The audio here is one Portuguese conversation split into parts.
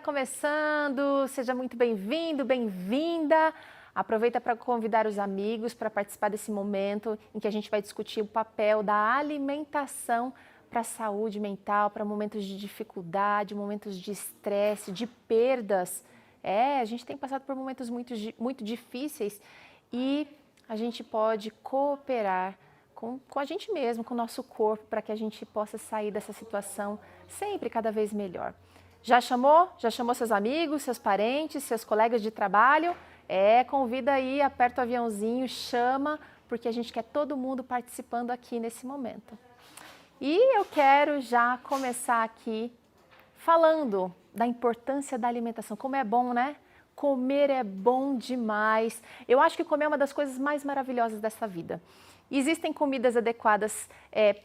começando, seja muito bem-vindo, bem-vinda. Aproveita para convidar os amigos para participar desse momento em que a gente vai discutir o papel da alimentação para a saúde mental, para momentos de dificuldade, momentos de estresse, de perdas. A gente tem passado por momentos muito difíceis e a gente pode cooperar com a gente mesmo, com o nosso corpo, para que a gente possa sair dessa situação sempre cada vez melhor. Já chamou? Já chamou seus amigos, seus parentes, seus colegas de trabalho? Convida aí, aperta o aviãozinho, chama, porque a gente quer todo mundo participando aqui nesse momento. E eu quero já começar aqui falando da importância da alimentação. Como é bom, né? Comer é bom demais. Eu acho que comer é uma das coisas mais maravilhosas dessa vida. Existem comidas adequadas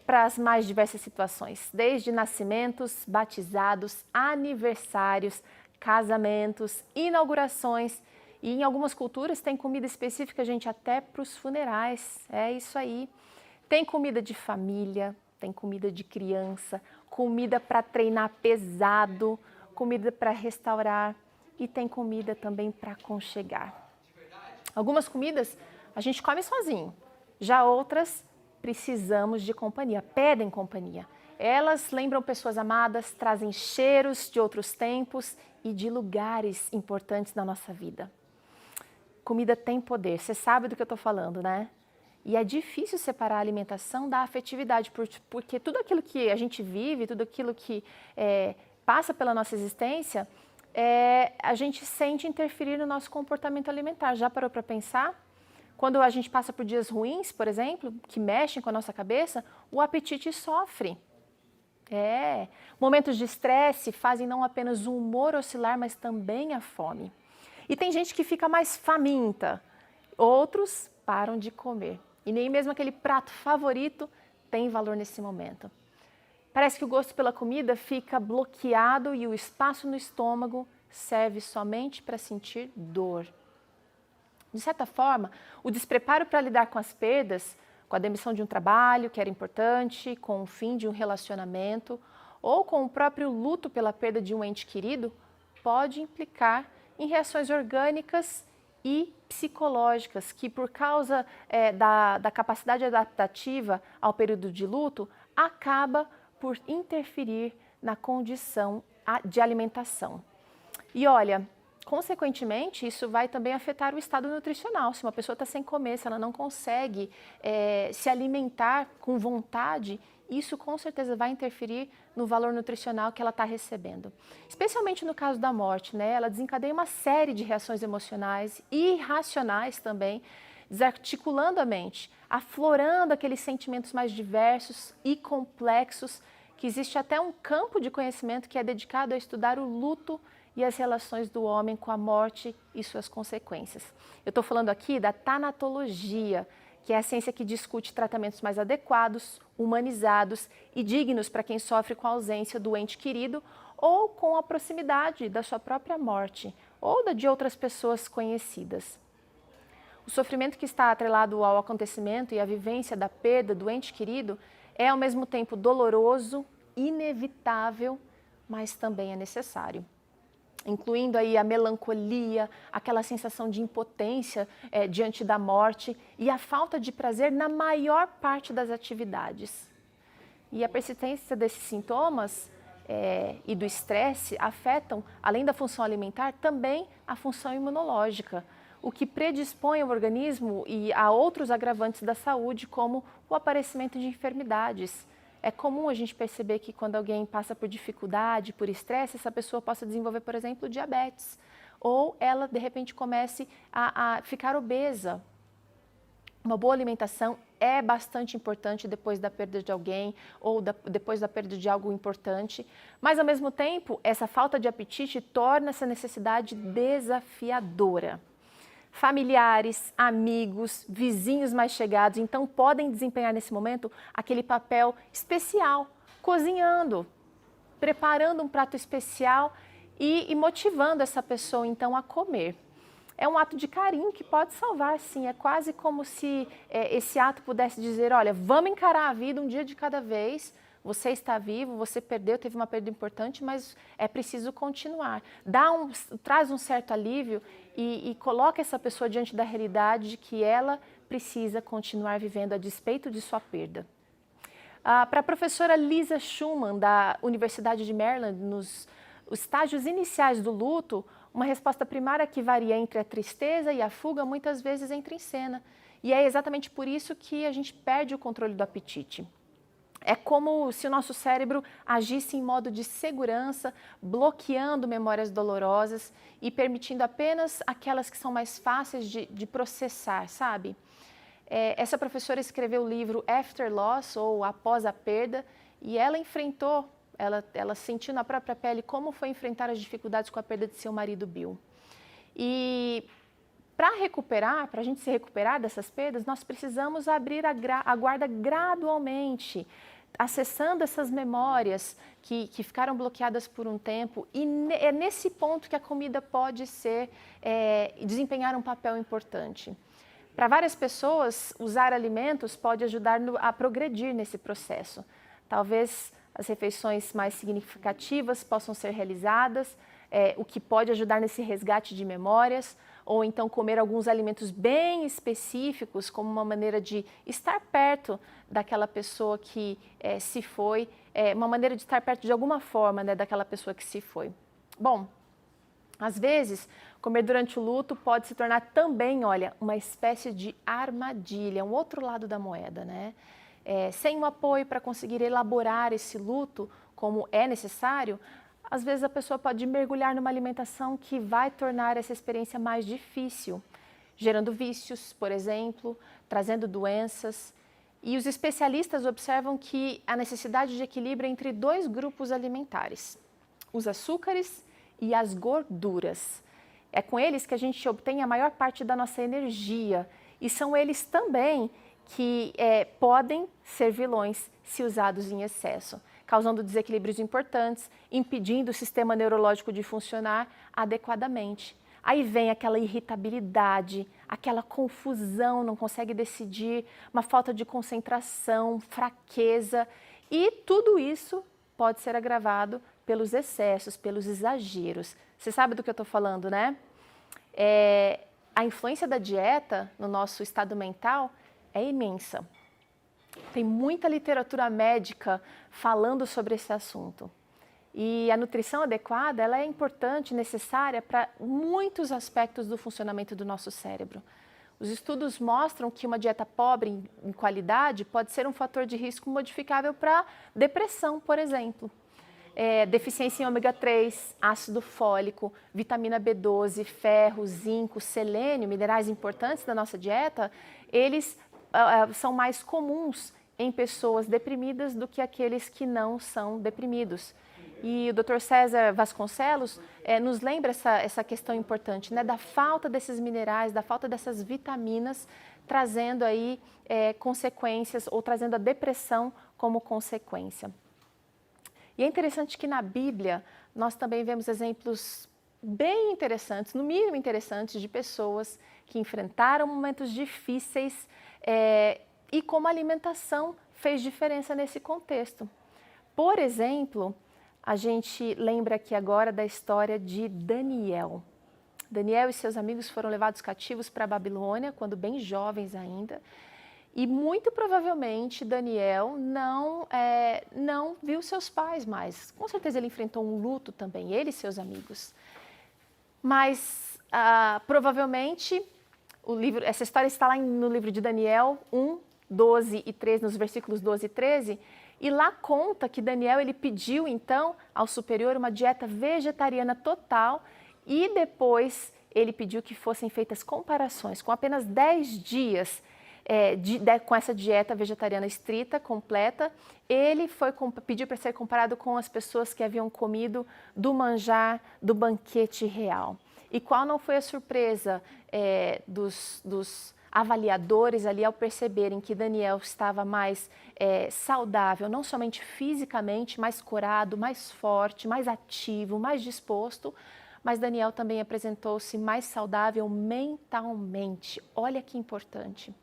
para as mais diversas situações, desde nascimentos, batizados, aniversários, casamentos, inaugurações. E em algumas culturas tem comida específica, gente, até para os funerais. É isso aí. Tem comida de família, tem comida de criança, comida para treinar pesado, comida para restaurar e tem comida também para aconchegar. Algumas comidas a gente come sozinho. Já outras, precisamos de companhia, pedem companhia. Elas lembram pessoas amadas, trazem cheiros de outros tempos e de lugares importantes na nossa vida. Comida tem poder, você sabe do que eu estou falando, né? E é difícil separar a alimentação da afetividade, porque tudo aquilo que a gente vive, tudo aquilo que passa pela nossa existência, a gente sente interferir no nosso comportamento alimentar. Já parou para pensar? Quando a gente passa por dias ruins, por exemplo, que mexem com a nossa cabeça, o apetite sofre. Momentos de estresse fazem não apenas o humor oscilar, mas também a fome. E tem gente que fica mais faminta, outros param de comer. E nem mesmo aquele prato favorito tem valor nesse momento. Parece que o gosto pela comida fica bloqueado e o espaço no estômago serve somente para sentir dor. De certa forma, o despreparo para lidar com as perdas, com a demissão de um trabalho que era importante, com o fim de um relacionamento ou com o próprio luto pela perda de um ente querido, pode implicar em reações orgânicas e psicológicas que, por causa da capacidade adaptativa ao período de luto, acaba por interferir na condição de alimentação. E olha, consequentemente, isso vai também afetar o estado nutricional. Se uma pessoa está sem comer, se ela não consegue se alimentar com vontade, isso com certeza vai interferir no valor nutricional que ela está recebendo. Especialmente no caso da morte, né? Ela desencadeia uma série de reações emocionais e irracionais também, desarticulando a mente, aflorando aqueles sentimentos mais diversos e complexos, que existe até um campo de conhecimento que é dedicado a estudar o luto e as relações do homem com a morte e suas consequências. Eu estou falando aqui da tanatologia, que é a ciência que discute tratamentos mais adequados, humanizados e dignos para quem sofre com a ausência do ente querido ou com a proximidade da sua própria morte ou da de outras pessoas conhecidas. O sofrimento que está atrelado ao acontecimento e à vivência da perda do ente querido é ao mesmo tempo doloroso, inevitável, mas também é necessário. Incluindo aí a melancolia, aquela sensação de impotência diante da morte e a falta de prazer na maior parte das atividades. E a persistência desses sintomas e do estresse afetam, além da função alimentar, também a função imunológica, o que predispõe o organismo e a outros agravantes da saúde, como o aparecimento de enfermidades. É comum a gente perceber que quando alguém passa por dificuldade, por estresse, essa pessoa possa desenvolver, por exemplo, diabetes. Ou ela, de repente, comece a ficar obesa. Uma boa alimentação é bastante importante depois da perda de alguém ou depois da perda de algo importante. Mas, ao mesmo tempo, essa falta de apetite torna essa necessidade desafiadora. Familiares, amigos, vizinhos mais chegados, então podem desempenhar nesse momento aquele papel especial, cozinhando, preparando um prato especial e motivando essa pessoa então a comer. É um ato de carinho que pode salvar, sim, é quase como se esse ato pudesse dizer, olha, vamos encarar a vida um dia de cada vez, Você está vivo, você perdeu, teve uma perda importante, mas é preciso continuar. Traz um certo alívio e coloca essa pessoa diante da realidade de que ela precisa continuar vivendo a despeito de sua perda. Para a professora Lisa Schumann, da Universidade de Maryland, nos estágios iniciais do luto, uma resposta primária que varia entre a tristeza e a fuga muitas vezes entra em cena. E é exatamente por isso que a gente perde o controle do apetite. É como se o nosso cérebro agisse em modo de segurança, bloqueando memórias dolorosas e permitindo apenas aquelas que são mais fáceis de processar, sabe? Essa professora escreveu o livro After Loss, ou Após a Perda, e ela enfrentou, ela sentiu na própria pele como foi enfrentar as dificuldades com a perda de seu marido Bill. E para a gente se recuperar dessas perdas, nós precisamos abrir a guarda gradualmente, acessando essas memórias que ficaram bloqueadas por um tempo, e é nesse ponto que a comida pode desempenhar um papel importante. Para várias pessoas, usar alimentos pode ajudar a progredir nesse processo. Talvez as refeições mais significativas possam ser realizadas, o que pode ajudar nesse resgate de memórias, ou então comer alguns alimentos bem específicos como uma maneira de estar perto daquela pessoa que se foi, uma maneira de estar perto de alguma forma, né, daquela pessoa que se foi. Bom, às vezes, comer durante o luto pode se tornar também, olha, uma espécie de armadilha, um outro lado da moeda, né? Sem um apoio para conseguir elaborar esse luto como é necessário, às vezes a pessoa pode mergulhar numa alimentação que vai tornar essa experiência mais difícil, gerando vícios, por exemplo, trazendo doenças. E os especialistas observam que a necessidade de equilíbrio entre dois grupos alimentares, os açúcares e as gorduras. É com eles que a gente obtém a maior parte da nossa energia, e são eles também que podem ser vilões se usados em excesso, causando desequilíbrios importantes, impedindo o sistema neurológico de funcionar adequadamente. Aí vem aquela irritabilidade, aquela confusão, não consegue decidir, uma falta de concentração, fraqueza, e tudo isso pode ser agravado pelos excessos, pelos exageros. Você sabe do que eu estou falando, né? A influência da dieta no nosso estado mental é imensa. Tem muita literatura médica falando sobre esse assunto. E a nutrição adequada, ela é importante, necessária para muitos aspectos do funcionamento do nosso cérebro. Os estudos mostram que uma dieta pobre em qualidade pode ser um fator de risco modificável para depressão, por exemplo. Deficiência em ômega 3, ácido fólico, vitamina B12, ferro, zinco, selênio, minerais importantes da nossa dieta, eles são mais comuns em pessoas deprimidas do que aqueles que não são deprimidos. E o Dr. César Vasconcelos nos lembra essa questão importante, né, da falta desses minerais, da falta dessas vitaminas, trazendo aí consequências, ou trazendo a depressão como consequência. E é interessante que na Bíblia nós também vemos exemplos bem interessantes, no mínimo interessantes, de pessoas que enfrentaram momentos difíceis e como a alimentação fez diferença nesse contexto. Por exemplo, a gente lembra aqui agora da história de Daniel. Daniel e seus amigos foram levados cativos para a Babilônia, quando bem jovens ainda. E muito provavelmente Daniel não viu seus pais mais. Com certeza ele enfrentou um luto também, ele e seus amigos. Mas provavelmente essa história está lá no livro de Daniel 1, 12 e 13, nos versículos 12 e 13. E lá conta que Daniel ele pediu então ao superior uma dieta vegetariana total, e depois ele pediu que fossem feitas comparações com apenas 10 dias com essa dieta vegetariana estrita, completa. Ele pediu para ser comparado com as pessoas que haviam comido do manjar do banquete real. E qual não foi a surpresa dos avaliadores ali ao perceberem que Daniel estava mais saudável, não somente fisicamente, mais corado, mais forte, mais ativo, mais disposto, mas Daniel também apresentou-se mais saudável mentalmente. Olha que importante.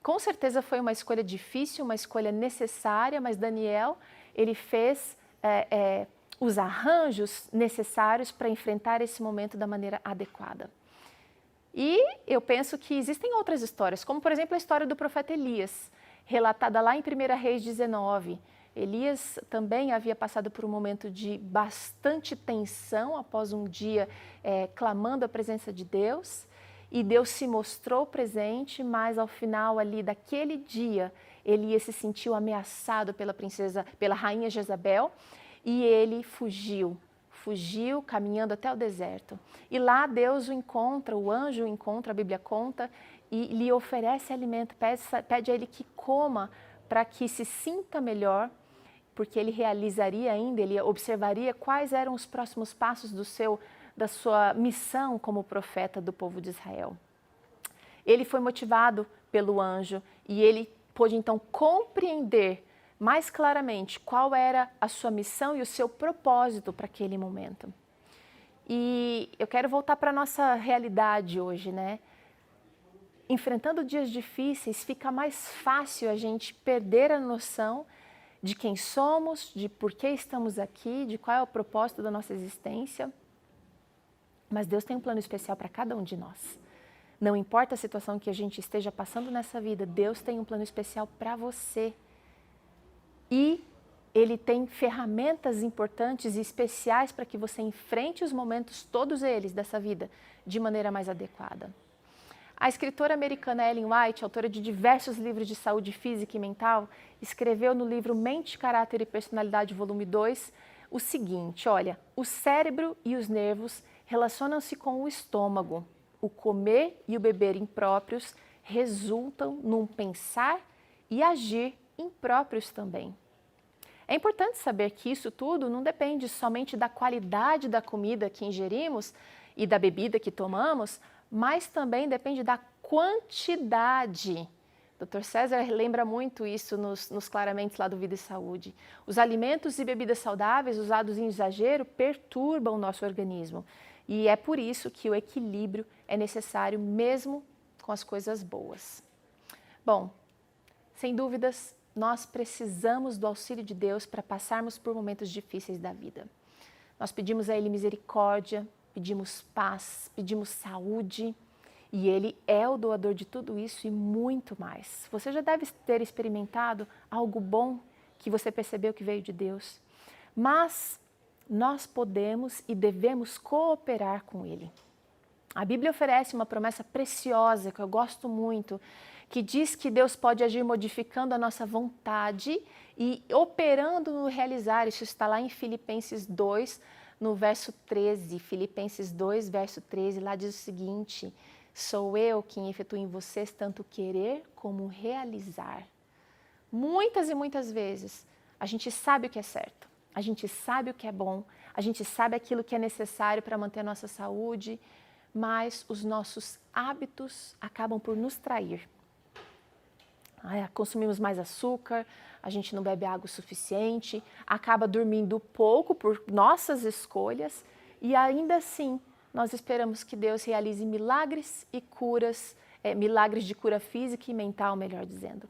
Com certeza foi uma escolha difícil, uma escolha necessária, mas Daniel, ele fez os arranjos necessários para enfrentar esse momento da maneira adequada. E eu penso que existem outras histórias, como por exemplo a história do profeta Elias, relatada lá em 1 Reis 19. Elias também havia passado por um momento de bastante tensão após um dia clamando a presença de Deus. E Deus se mostrou presente, mas ao final ali daquele dia, Elias se sentiu ameaçado pela rainha Jezabel, e ele fugiu caminhando até o deserto. E lá Deus o encontra, o anjo o encontra, a Bíblia conta, e lhe oferece alimento, pede a ele que coma para que se sinta melhor, porque ele realizaria ainda, ele observaria quais eram os próximos passos da sua missão como profeta do povo de Israel. Ele foi motivado pelo anjo e ele pôde então compreender mais claramente qual era a sua missão e o seu propósito para aquele momento. E eu quero voltar para a nossa realidade hoje, né? Enfrentando dias difíceis, fica mais fácil a gente perder a noção de quem somos, de por que estamos aqui, de qual é o propósito da nossa existência. Mas Deus tem um plano especial para cada um de nós. Não importa a situação que a gente esteja passando nessa vida, Deus tem um plano especial para você. E Ele tem ferramentas importantes e especiais para que você enfrente os momentos, todos eles, dessa vida, de maneira mais adequada. A escritora americana Ellen White, autora de diversos livros de saúde física e mental, escreveu no livro Mente, Caráter e Personalidade, volume 2, o seguinte: olha, o cérebro e os nervos relacionam-se com o estômago. O comer e o beber impróprios resultam num pensar e agir impróprios também. É importante saber que isso tudo não depende somente da qualidade da comida que ingerimos e da bebida que tomamos, mas também depende da quantidade. Dr. César lembra muito isso nos claramentos lá do Vida e Saúde. Os alimentos e bebidas saudáveis usados em exagero perturbam o nosso organismo. E é por isso que o equilíbrio é necessário mesmo com as coisas boas. Bom, sem dúvidas, nós precisamos do auxílio de Deus para passarmos por momentos difíceis da vida. Nós pedimos a Ele misericórdia, pedimos paz, pedimos saúde, e Ele é o doador de tudo isso e muito mais. Você já deve ter experimentado algo bom que você percebeu que veio de Deus, mas nós podemos e devemos cooperar com Ele. A Bíblia oferece uma promessa preciosa que eu gosto muito, que diz que Deus pode agir modificando a nossa vontade e operando no realizar. Isso está lá em Filipenses 2, no verso 13. Filipenses 2, verso 13, lá diz o seguinte: sou eu quem efetua em vocês tanto querer como realizar. Muitas e muitas vezes a gente sabe o que é certo, a gente sabe o que é bom, a gente sabe aquilo que é necessário para manter a nossa saúde, mas os nossos hábitos acabam por nos trair. Consumimos mais açúcar, a gente não bebe água o suficiente, acaba dormindo pouco por nossas escolhas e ainda assim nós esperamos que Deus realize milagres e curas, milagres de cura física e mental, melhor dizendo.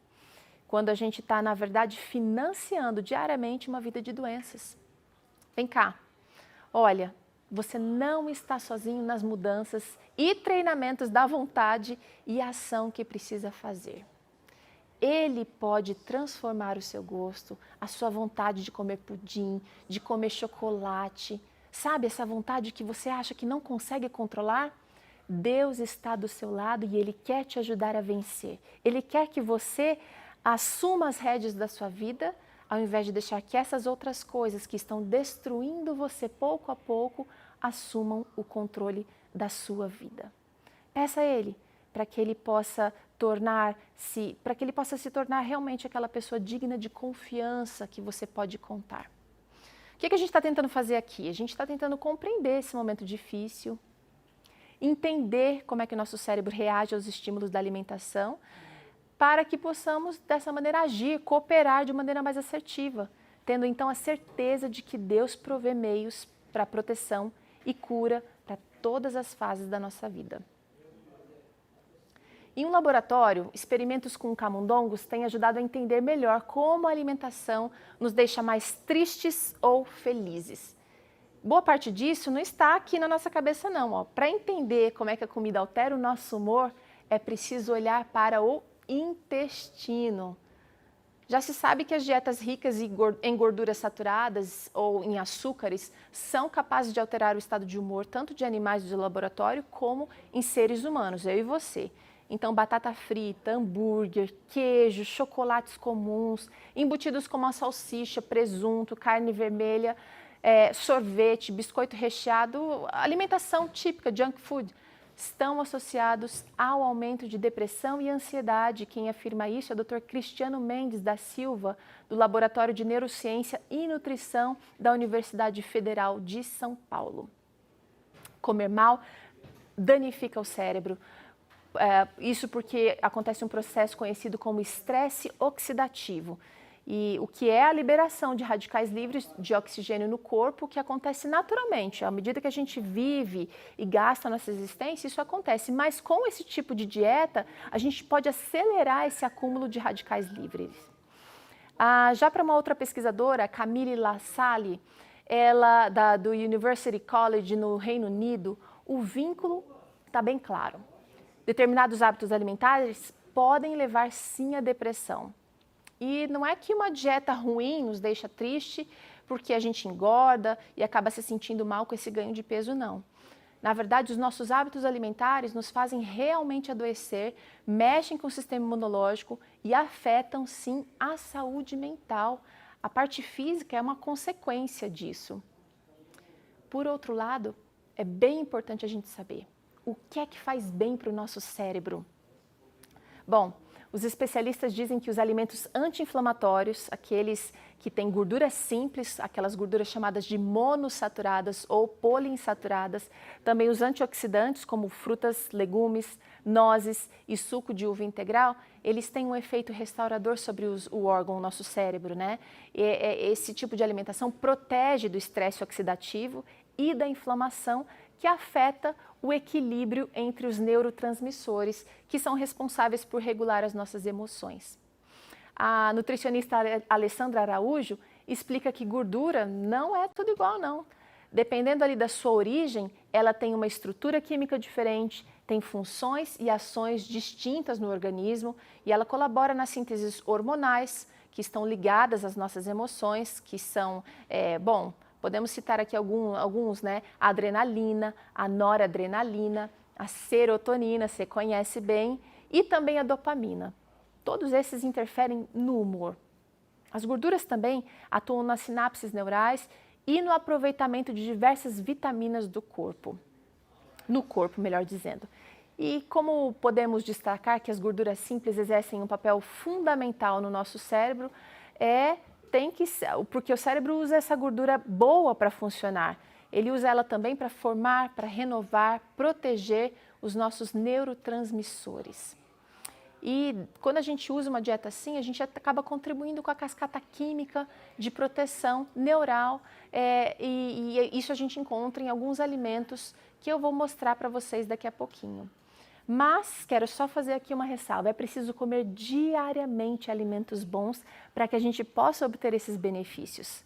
Quando a gente está, na verdade, financiando diariamente uma vida de doenças. Vem cá, olha, você não está sozinho nas mudanças e treinamentos da vontade e ação que precisa fazer. Ele pode transformar o seu gosto, a sua vontade de comer pudim, de comer chocolate. Sabe essa vontade que você acha que não consegue controlar? Deus está do seu lado e Ele quer te ajudar a vencer. Ele quer que você assuma as rédeas da sua vida, ao invés de deixar que essas outras coisas que estão destruindo você pouco a pouco, assumam o controle da sua vida. Peça a Ele para que Ele possa se tornar realmente aquela pessoa digna de confiança que você pode contar. O que a gente está tentando fazer aqui? A gente está tentando compreender esse momento difícil, entender como é que o nosso cérebro reage aos estímulos da alimentação, para que possamos, dessa maneira, agir, cooperar de maneira mais assertiva, tendo então a certeza de que Deus provê meios para proteção e cura para todas as fases da nossa vida. Em um laboratório, experimentos com camundongos têm ajudado a entender melhor como a alimentação nos deixa mais tristes ou felizes. Boa parte disso não está aqui na nossa cabeça não. Para entender como é que a comida altera o nosso humor, é preciso olhar para o intestino. Já se sabe que as dietas ricas em gorduras saturadas ou em açúcares são capazes de alterar o estado de humor tanto de animais de laboratório como em seres humanos, eu e você. Então, batata frita, hambúrguer, queijo, chocolates comuns, embutidos como a salsicha, presunto, carne vermelha, sorvete, biscoito recheado, alimentação típica, junk food, estão associados ao aumento de depressão e ansiedade. Quem afirma isso é o Dr. Cristiano Mendes da Silva, do Laboratório de Neurociência e Nutrição da Universidade Federal de São Paulo. Comer mal danifica o cérebro. Isso porque acontece um processo conhecido como estresse oxidativo. E o que é a liberação de radicais livres de oxigênio no corpo, que acontece naturalmente. À medida que a gente vive e gasta a nossa existência, isso acontece. Mas com esse tipo de dieta, a gente pode acelerar esse acúmulo de radicais livres. Já para uma outra pesquisadora, Camille Lassalle, ela do University College no Reino Unido, o vínculo está bem claro. Determinados hábitos alimentares podem levar sim à depressão. E não é que uma dieta ruim nos deixa triste porque a gente engorda e acaba se sentindo mal com esse ganho de peso, não. Na verdade, os nossos hábitos alimentares nos fazem realmente adoecer, mexem com o sistema imunológico e afetam, sim, a saúde mental. A parte física é uma consequência disso. Por outro lado, é bem importante a gente saber o que é que faz bem para o nosso cérebro. Bom, os especialistas dizem que os alimentos anti-inflamatórios, aqueles que têm gorduras simples, aquelas gorduras chamadas de monossaturadas ou poliinsaturadas, também os antioxidantes, como frutas, legumes, nozes e suco de uva integral, eles têm um efeito restaurador sobre o órgão, o nosso cérebro, né? Esse tipo de alimentação protege do estresse oxidativo e da inflamação, que afeta o equilíbrio entre os neurotransmissores, que são responsáveis por regular as nossas emoções. A nutricionista Alessandra Araújo explica que gordura não é tudo igual, não. Dependendo ali da sua origem, ela tem uma estrutura química diferente, tem funções e ações distintas no organismo e ela colabora nas sínteses hormonais que estão ligadas às nossas emoções, que são, podemos citar aqui alguns, né? A adrenalina, a noradrenalina, a serotonina, você conhece bem, e também a dopamina. Todos esses interferem no humor. As gorduras também atuam nas sinapses neurais e no aproveitamento de diversas vitaminas do corpo. No corpo, melhor dizendo. E como podemos destacar que as gorduras simples exercem um papel fundamental no nosso cérebro, porque o cérebro usa essa gordura boa para funcionar. Ele usa ela também para formar, para renovar, proteger os nossos neurotransmissores. E quando a gente usa uma dieta assim, a gente acaba contribuindo com a cascata química de proteção neural, e isso a gente encontra em alguns alimentos que eu vou mostrar para vocês daqui a pouquinho. Mas quero só fazer aqui uma ressalva, é preciso comer diariamente alimentos bons para que a gente possa obter esses benefícios.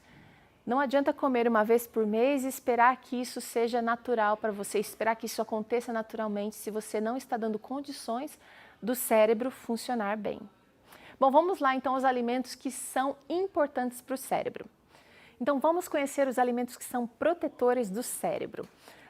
Não adianta comer uma vez por mês e esperar que isso seja natural para você, esperar que isso aconteça naturalmente se você não está dando condições do cérebro funcionar bem. Bom, vamos lá então aos alimentos que são importantes para o cérebro. Então vamos conhecer os alimentos que são protetores do cérebro.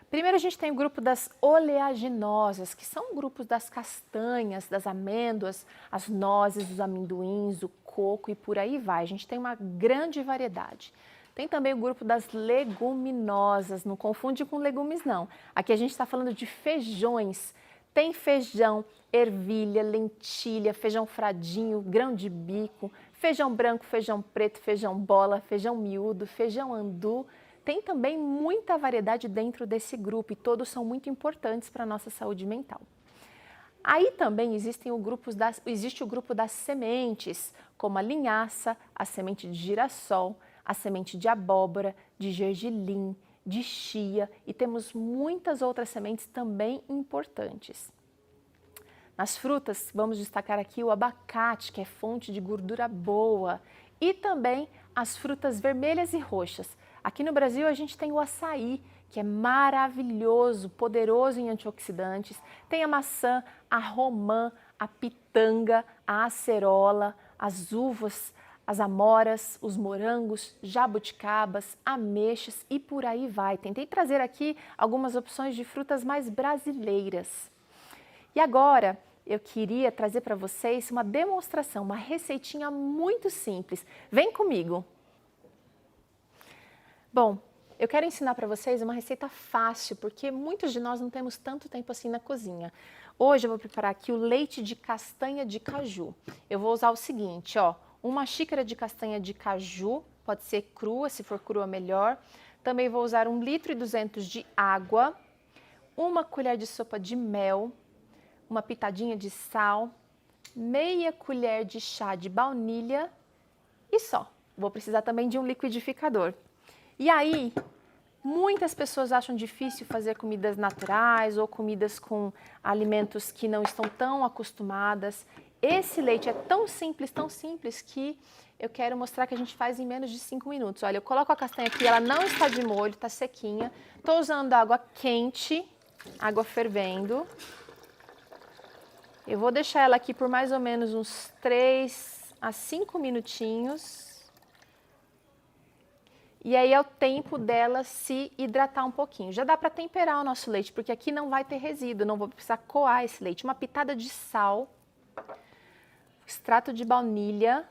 Primeiro a gente tem o grupo das oleaginosas, que são grupos das castanhas, das amêndoas, as nozes, os amendoins, o coco e por aí vai. A gente tem uma grande variedade. Tem também o grupo das leguminosas, não confunde com legumes não. Aqui a gente está falando de feijões. Tem feijão, ervilha, lentilha, feijão fradinho, grão de bico, feijão branco, feijão preto, feijão bola, feijão miúdo, feijão andu. Tem também muita variedade dentro desse grupo e todos são muito importantes para a nossa saúde mental. Aí também existe o grupo das sementes, como a linhaça, a semente de girassol, a semente de abóbora, de gergelim, de chia e temos muitas outras sementes também importantes. Nas frutas, vamos destacar aqui o abacate, que é fonte de gordura boa, e também as frutas vermelhas e roxas. Aqui no Brasil a gente tem o açaí, que é maravilhoso, poderoso em antioxidantes. Tem a maçã, a romã, a pitanga, a acerola, as uvas, as amoras, os morangos, jabuticabas, ameixas e por aí vai. Tentei trazer aqui algumas opções de frutas mais brasileiras. E agora eu queria trazer para vocês uma demonstração, uma receitinha muito simples. Vem comigo! Bom, eu quero ensinar para vocês uma receita fácil, porque muitos de nós não temos tanto tempo assim na cozinha. Hoje eu vou preparar aqui o leite de castanha de caju. Eu vou usar o seguinte, ó, uma xícara de castanha de caju, pode ser crua, se for crua melhor. Também vou usar 1,2 litros de água, uma colher de sopa de mel, uma pitadinha de sal, meia colher de chá de baunilha e só. Vou precisar também de um liquidificador. E aí, muitas pessoas acham difícil fazer comidas naturais ou comidas com alimentos que não estão tão acostumadas. Esse leite é tão simples que eu quero mostrar que a gente faz em menos de 5 minutos. Olha, eu coloco a castanha aqui, ela não está de molho, está sequinha. Estou usando água quente, água fervendo. Eu vou deixar ela aqui por mais ou menos uns 3 a 5 minutinhos. E aí é o tempo dela se hidratar um pouquinho. Já dá para temperar o nosso leite, porque aqui não vai ter resíduo, não vou precisar coar esse leite. Uma pitada de sal, extrato de baunilha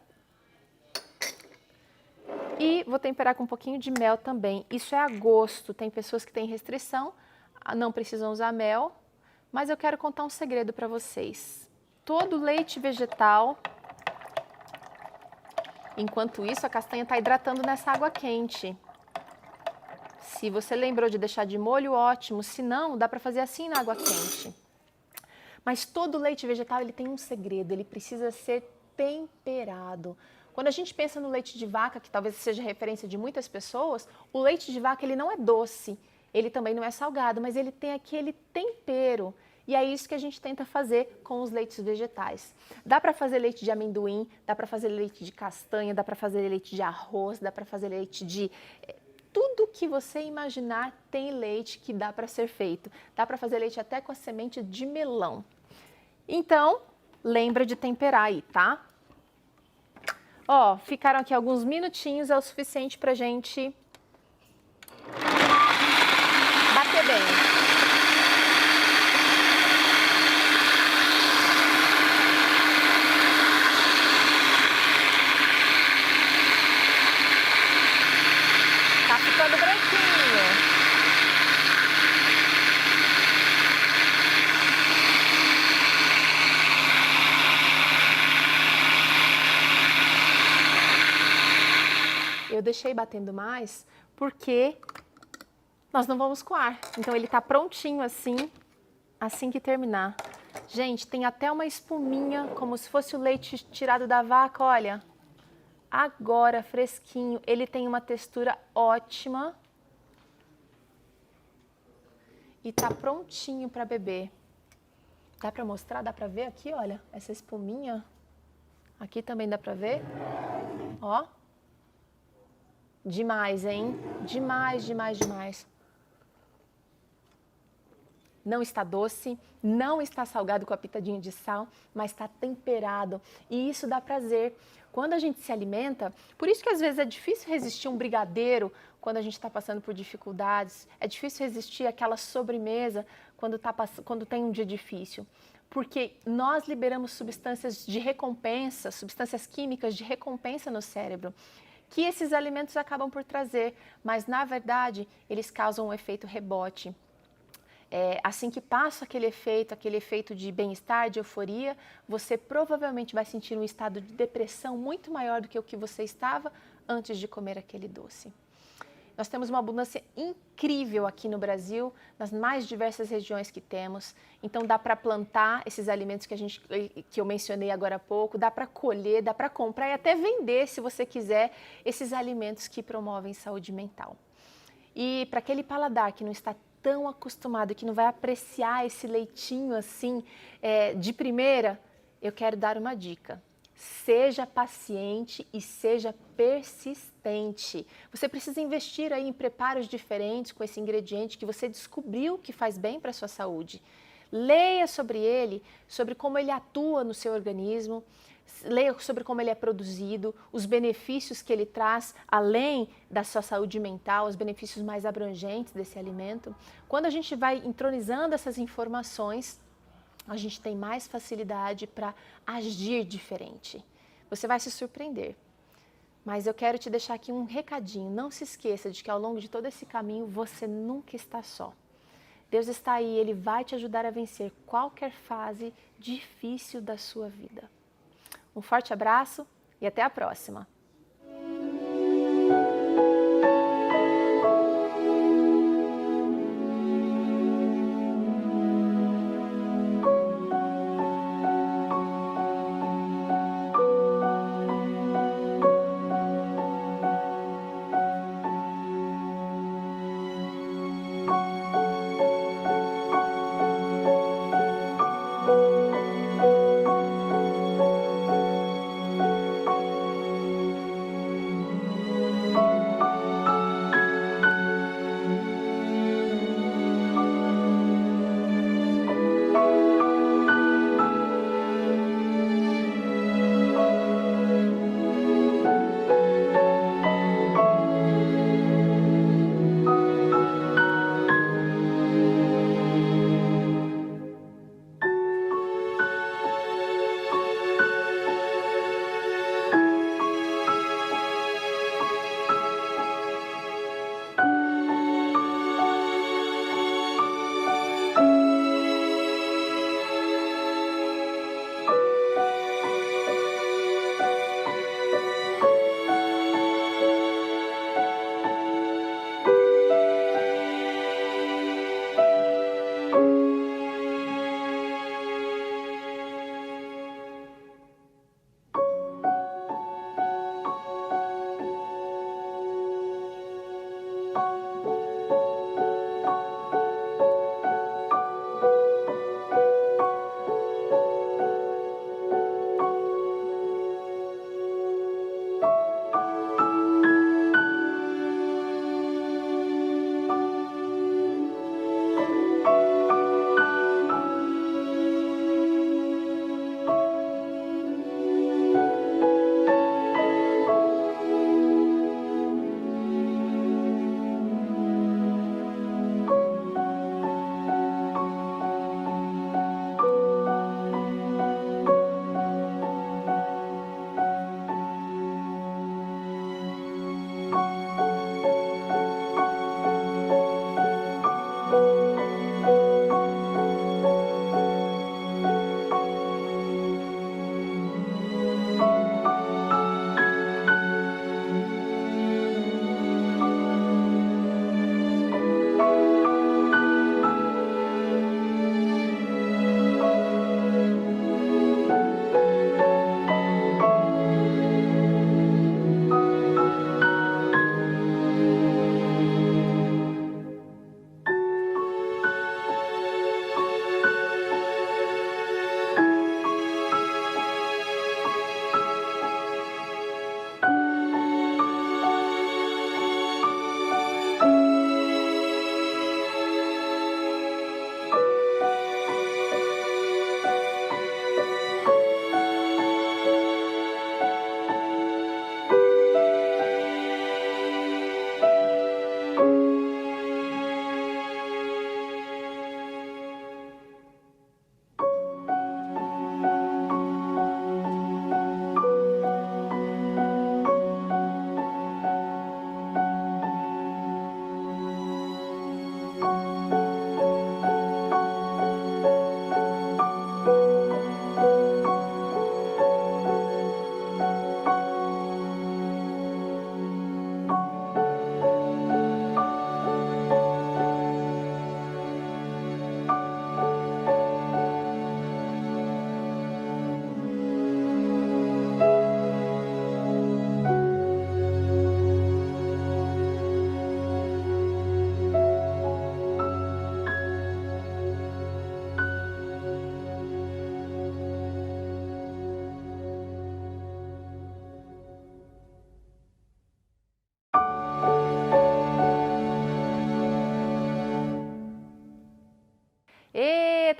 e vou temperar com um pouquinho de mel também. Isso é a gosto, tem pessoas que têm restrição, não precisam usar mel, mas eu quero contar um segredo para vocês. Todo leite vegetal, enquanto isso, a castanha está hidratando nessa água quente. Se você lembrou de deixar de molho, ótimo. Se não, dá para fazer assim na água quente. Mas todo leite vegetal ele tem um segredo, ele precisa ser temperado. Quando a gente pensa no leite de vaca, que talvez seja referência de muitas pessoas, o leite de vaca ele não é doce, ele também não é salgado, mas ele tem aquele tempero. E é isso que a gente tenta fazer com os leites vegetais. Dá para fazer leite de amendoim, dá para fazer leite de castanha, dá para fazer leite de arroz, dá para fazer leite de... Tudo que você imaginar tem leite que dá para ser feito. Dá para fazer leite até com a semente de melão. Então, lembra de temperar aí, tá? Ó, ficaram aqui alguns minutinhos, é o suficiente pra gente bater bem. Tá ficando branquinho. Eu deixei batendo mais porque nós não vamos coar. Então ele tá prontinho assim que terminar. Gente, tem até uma espuminha, como se fosse o leite tirado da vaca, olha. Agora, fresquinho, ele tem uma textura ótima e tá prontinho para beber. Dá para mostrar? Dá para ver aqui, olha, essa espuminha? Aqui também dá para ver, ó. Demais, hein? Demais, demais, demais. Não está doce, não está salgado com a pitadinha de sal, mas está temperado e isso dá prazer. Quando a gente se alimenta, por isso que às vezes é difícil resistir um brigadeiro quando a gente está passando por dificuldades, é difícil resistir àquela sobremesa quando tem um dia difícil, porque nós liberamos substâncias de recompensa, substâncias químicas de recompensa no cérebro, que esses alimentos acabam por trazer, mas na verdade eles causam um efeito rebote. Assim que passa aquele efeito de bem-estar, de euforia, você provavelmente vai sentir um estado de depressão muito maior do que o que você estava antes de comer aquele doce. Nós temos uma abundância incrível aqui no Brasil, nas mais diversas regiões que temos. Então dá para plantar esses alimentos que eu mencionei agora há pouco, dá para colher, dá para comprar e até vender, se você quiser, esses alimentos que promovem saúde mental. E para aquele paladar que não está tão acostumado, que não vai apreciar esse leitinho assim de primeira, eu quero dar uma dica. Seja paciente e seja persistente. Você precisa investir aí em preparos diferentes com esse ingrediente que você descobriu que faz bem para a sua saúde. Leia sobre ele, sobre como ele atua no seu organismo, leia sobre como ele é produzido, os benefícios que ele traz, além da sua saúde mental, os benefícios mais abrangentes desse alimento. Quando a gente vai entronizando essas informações, a gente tem mais facilidade para agir diferente. Você vai se surpreender. Mas eu quero te deixar aqui um recadinho. Não se esqueça de que ao longo de todo esse caminho você nunca está só. Deus está aí, Ele vai te ajudar a vencer qualquer fase difícil da sua vida. Um forte abraço e até a próxima!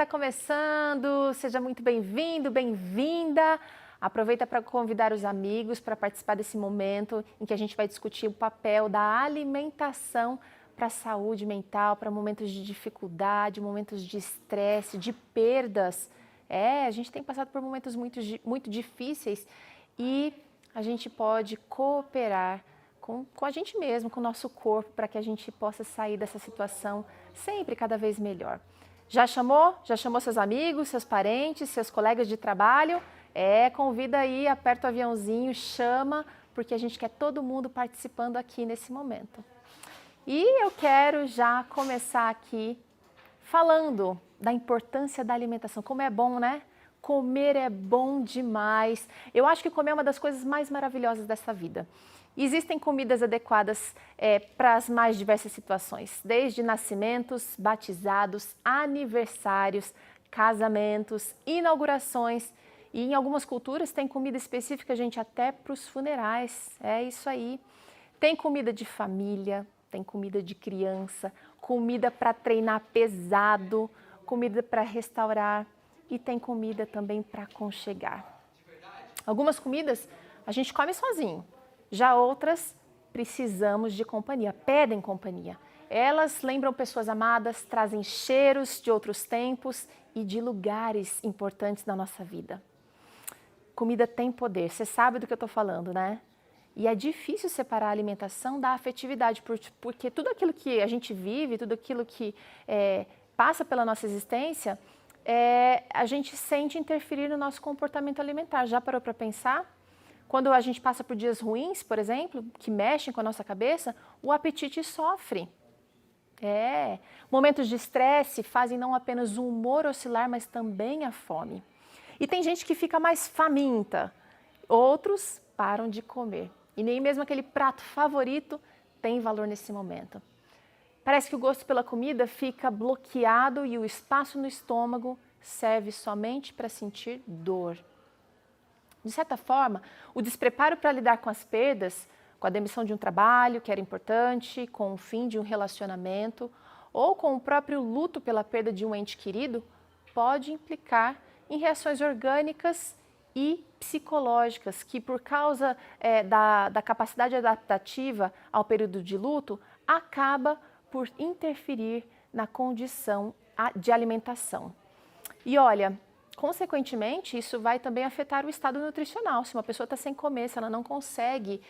está começando, seja muito bem-vindo, bem-vinda. Aproveita para convidar os amigos para participar desse momento em que a gente vai discutir o papel da alimentação para a saúde mental, para momentos de dificuldade, momentos de estresse, de perdas. A gente tem passado por momentos muito difíceis e a gente pode cooperar com a gente mesmo, com o nosso corpo, para que a gente possa sair dessa situação sempre cada vez melhor. Já chamou? Já chamou seus amigos, seus parentes, seus colegas de trabalho? Convida aí, aperta o aviãozinho, chama, porque a gente quer todo mundo participando aqui nesse momento. E eu quero já começar aqui falando da importância da alimentação. Como é bom, né? Comer é bom demais. Eu acho que comer é uma das coisas mais maravilhosas dessa vida. Existem comidas adequadas para as mais diversas situações, desde nascimentos, batizados, aniversários, casamentos, inaugurações. E em algumas culturas tem comida específica, gente, até para os funerais. É isso aí. Tem comida de família, tem comida de criança, comida para treinar pesado, comida para restaurar e tem comida também para aconchegar. Algumas comidas a gente come sozinho, já outras precisamos de companhia, pedem companhia. Elas lembram pessoas amadas, trazem cheiros de outros tempos e de lugares importantes na nossa vida. Comida tem poder, você sabe do que eu estou falando, né? E é difícil separar a alimentação da afetividade, porque tudo aquilo que a gente vive, tudo aquilo que passa pela nossa existência, a gente sente interferir no nosso comportamento alimentar. Já parou para pensar? Quando a gente passa por dias ruins, por exemplo, que mexem com a nossa cabeça, o apetite sofre. Momentos de estresse fazem não apenas o humor oscilar, mas também a fome. E tem gente que fica mais faminta, outros param de comer. E nem mesmo aquele prato favorito tem valor nesse momento. Parece que o gosto pela comida fica bloqueado e o espaço no estômago serve somente para sentir dor. De certa forma, o despreparo para lidar com as perdas, com a demissão de um trabalho que era importante, com o fim de um relacionamento ou com o próprio luto pela perda de um ente querido, pode implicar em reações orgânicas e psicológicas que, por causa da capacidade adaptativa ao período de luto, acaba por interferir na condição de alimentação. E olha, consequentemente, isso vai também afetar o estado nutricional. Se uma pessoa está sem comer, se ela não consegue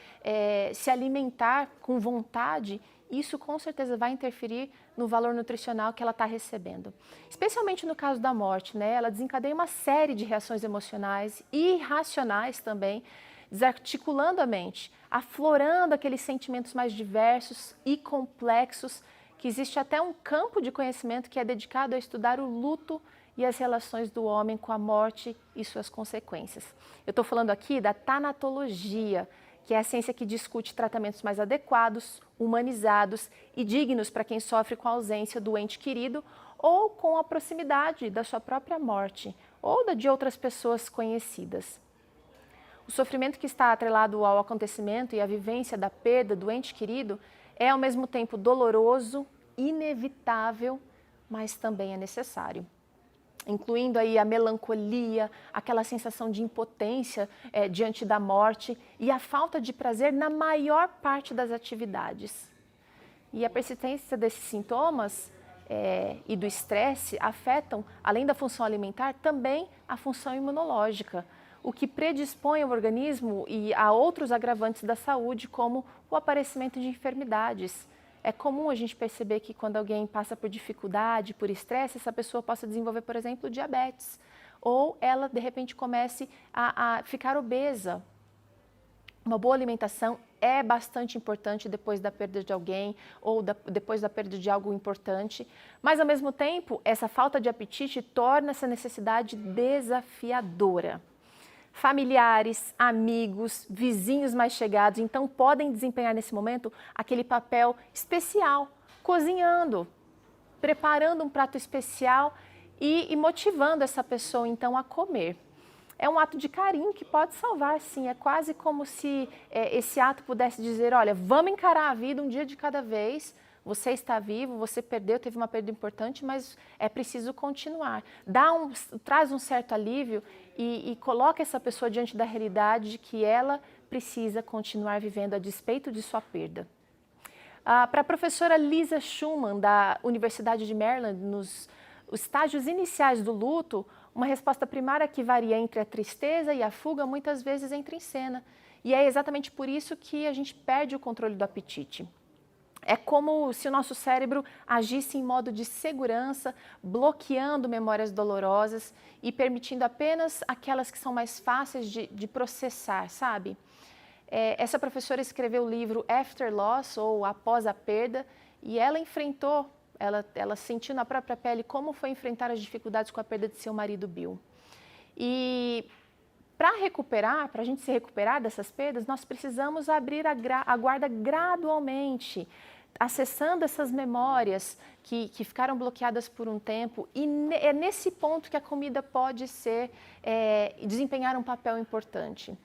se alimentar com vontade, isso com certeza vai interferir no valor nutricional que ela está recebendo. Especialmente no caso da morte, né? Ela desencadeia uma série de reações emocionais e irracionais também, desarticulando a mente, aflorando aqueles sentimentos mais diversos e complexos, que existe até um campo de conhecimento que é dedicado a estudar o luto e as relações do homem com a morte e suas consequências. Eu estou falando aqui da tanatologia, que é a ciência que discute tratamentos mais adequados, humanizados e dignos para quem sofre com a ausência do ente querido ou com a proximidade da sua própria morte ou da de outras pessoas conhecidas. O sofrimento que está atrelado ao acontecimento e à vivência da perda do ente querido é ao mesmo tempo doloroso, inevitável, mas também é necessário. Incluindo aí a melancolia, aquela sensação de impotência diante da morte e a falta de prazer na maior parte das atividades. E a persistência desses sintomas e do estresse afetam, além da função alimentar, também a função imunológica, o que predispõe o organismo e a outros agravantes da saúde, como o aparecimento de enfermidades. É comum a gente perceber que quando alguém passa por dificuldade, por estresse, essa pessoa possa desenvolver, por exemplo, diabetes. Ou ela, de repente, comece a ficar obesa. Uma boa alimentação é bastante importante depois da perda de alguém ou depois da perda de algo importante. Mas, ao mesmo tempo, essa falta de apetite torna essa necessidade desafiadora. Familiares, amigos, vizinhos mais chegados, então podem desempenhar nesse momento aquele papel especial, cozinhando, preparando um prato especial e motivando essa pessoa então a comer. É um ato de carinho que pode salvar, sim, é quase como se esse ato pudesse dizer, olha, vamos encarar a vida um dia de cada vez, Você está vivo, você perdeu, teve uma perda importante, mas é preciso continuar. Traz um certo alívio e coloca essa pessoa diante da realidade de que ela precisa continuar vivendo a despeito de sua perda. Para a professora Lisa Schumann, da Universidade de Maryland, nos estágios iniciais do luto, uma resposta primária que varia entre a tristeza e a fuga muitas vezes entra em cena. E é exatamente por isso que a gente perde o controle do apetite. É como se o nosso cérebro agisse em modo de segurança, bloqueando memórias dolorosas e permitindo apenas aquelas que são mais fáceis de processar, sabe? Essa professora escreveu o livro After Loss, ou Após a Perda, e ela enfrentou, ela sentiu na própria pele como foi enfrentar as dificuldades com a perda de seu marido Bill. E para a gente se recuperar dessas perdas, nós precisamos abrir a guarda gradualmente, acessando essas memórias que ficaram bloqueadas por um tempo, e é nesse ponto que a comida pode desempenhar um papel importante.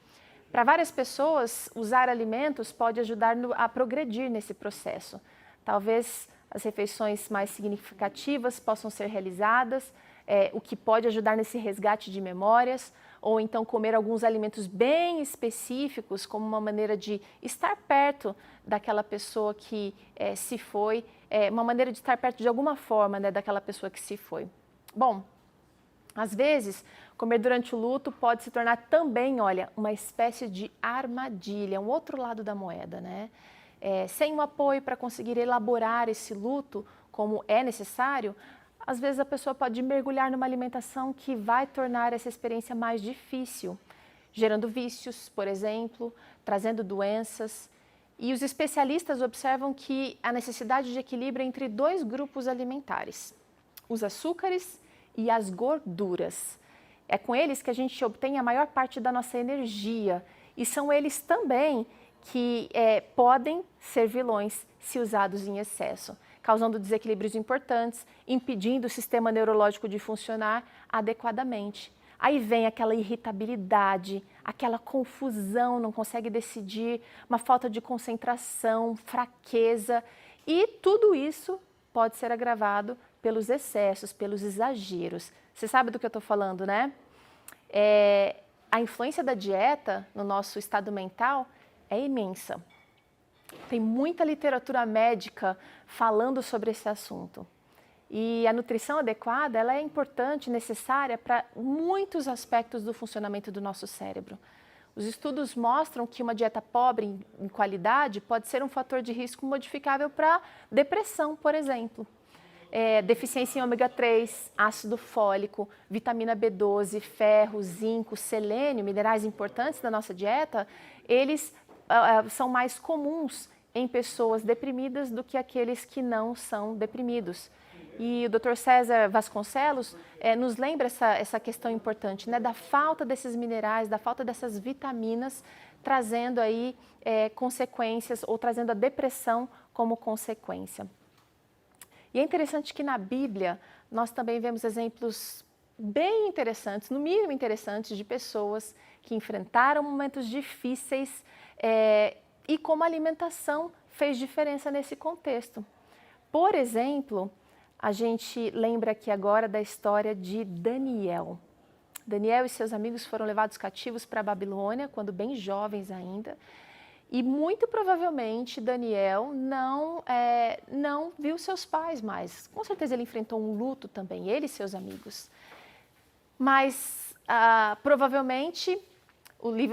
Para várias pessoas, usar alimentos pode ajudar a progredir nesse processo. Talvez as refeições mais significativas possam ser realizadas, o que pode ajudar nesse resgate de memórias, ou então comer alguns alimentos bem específicos como uma maneira de estar perto daquela pessoa que se foi, uma maneira de estar perto de alguma forma, né, daquela pessoa que se foi. Bom, às vezes, comer durante o luto pode se tornar também, olha, uma espécie de armadilha, um outro lado da moeda, né? Sem um apoio para conseguir elaborar esse luto como é necessário, às vezes a pessoa pode mergulhar numa alimentação que vai tornar essa experiência mais difícil, gerando vícios, por exemplo, trazendo doenças. E os especialistas observam que a necessidade de equilíbrio entre dois grupos alimentares, os açúcares e as gorduras. É com eles que a gente obtém a maior parte da nossa energia, e são eles também que podem ser vilões se usados em excesso, causando desequilíbrios importantes, impedindo o sistema neurológico de funcionar adequadamente. Aí vem aquela irritabilidade, aquela confusão, não consegue decidir, uma falta de concentração, fraqueza, e tudo isso pode ser agravado pelos excessos, pelos exageros. Você sabe do que eu estou falando, né? A influência da dieta no nosso estado mental é imensa. Tem muita literatura médica falando sobre esse assunto. E a nutrição adequada, ela é importante, necessária para muitos aspectos do funcionamento do nosso cérebro. Os estudos mostram que uma dieta pobre em qualidade pode ser um fator de risco modificável para depressão, por exemplo. Deficiência em ômega 3, ácido fólico, vitamina B12, ferro, zinco, selênio, minerais importantes da nossa dieta, eles são mais comuns em pessoas deprimidas do que aqueles que não são deprimidos. E o Dr. César Vasconcelos nos lembra essa questão importante, né, da falta desses minerais, da falta dessas vitaminas, trazendo aí consequências, ou trazendo a depressão como consequência. E é interessante que na Bíblia nós também vemos exemplos bem interessantes, no mínimo interessantes, de pessoas que enfrentaram momentos difíceis e como a alimentação fez diferença nesse contexto. Por exemplo, a gente lembra aqui agora da história de Daniel. Daniel e seus amigos foram levados cativos para a Babilônia, quando bem jovens ainda. E muito provavelmente Daniel não viu seus pais mais. Com certeza ele enfrentou um luto também, ele e seus amigos. Mas provavelmente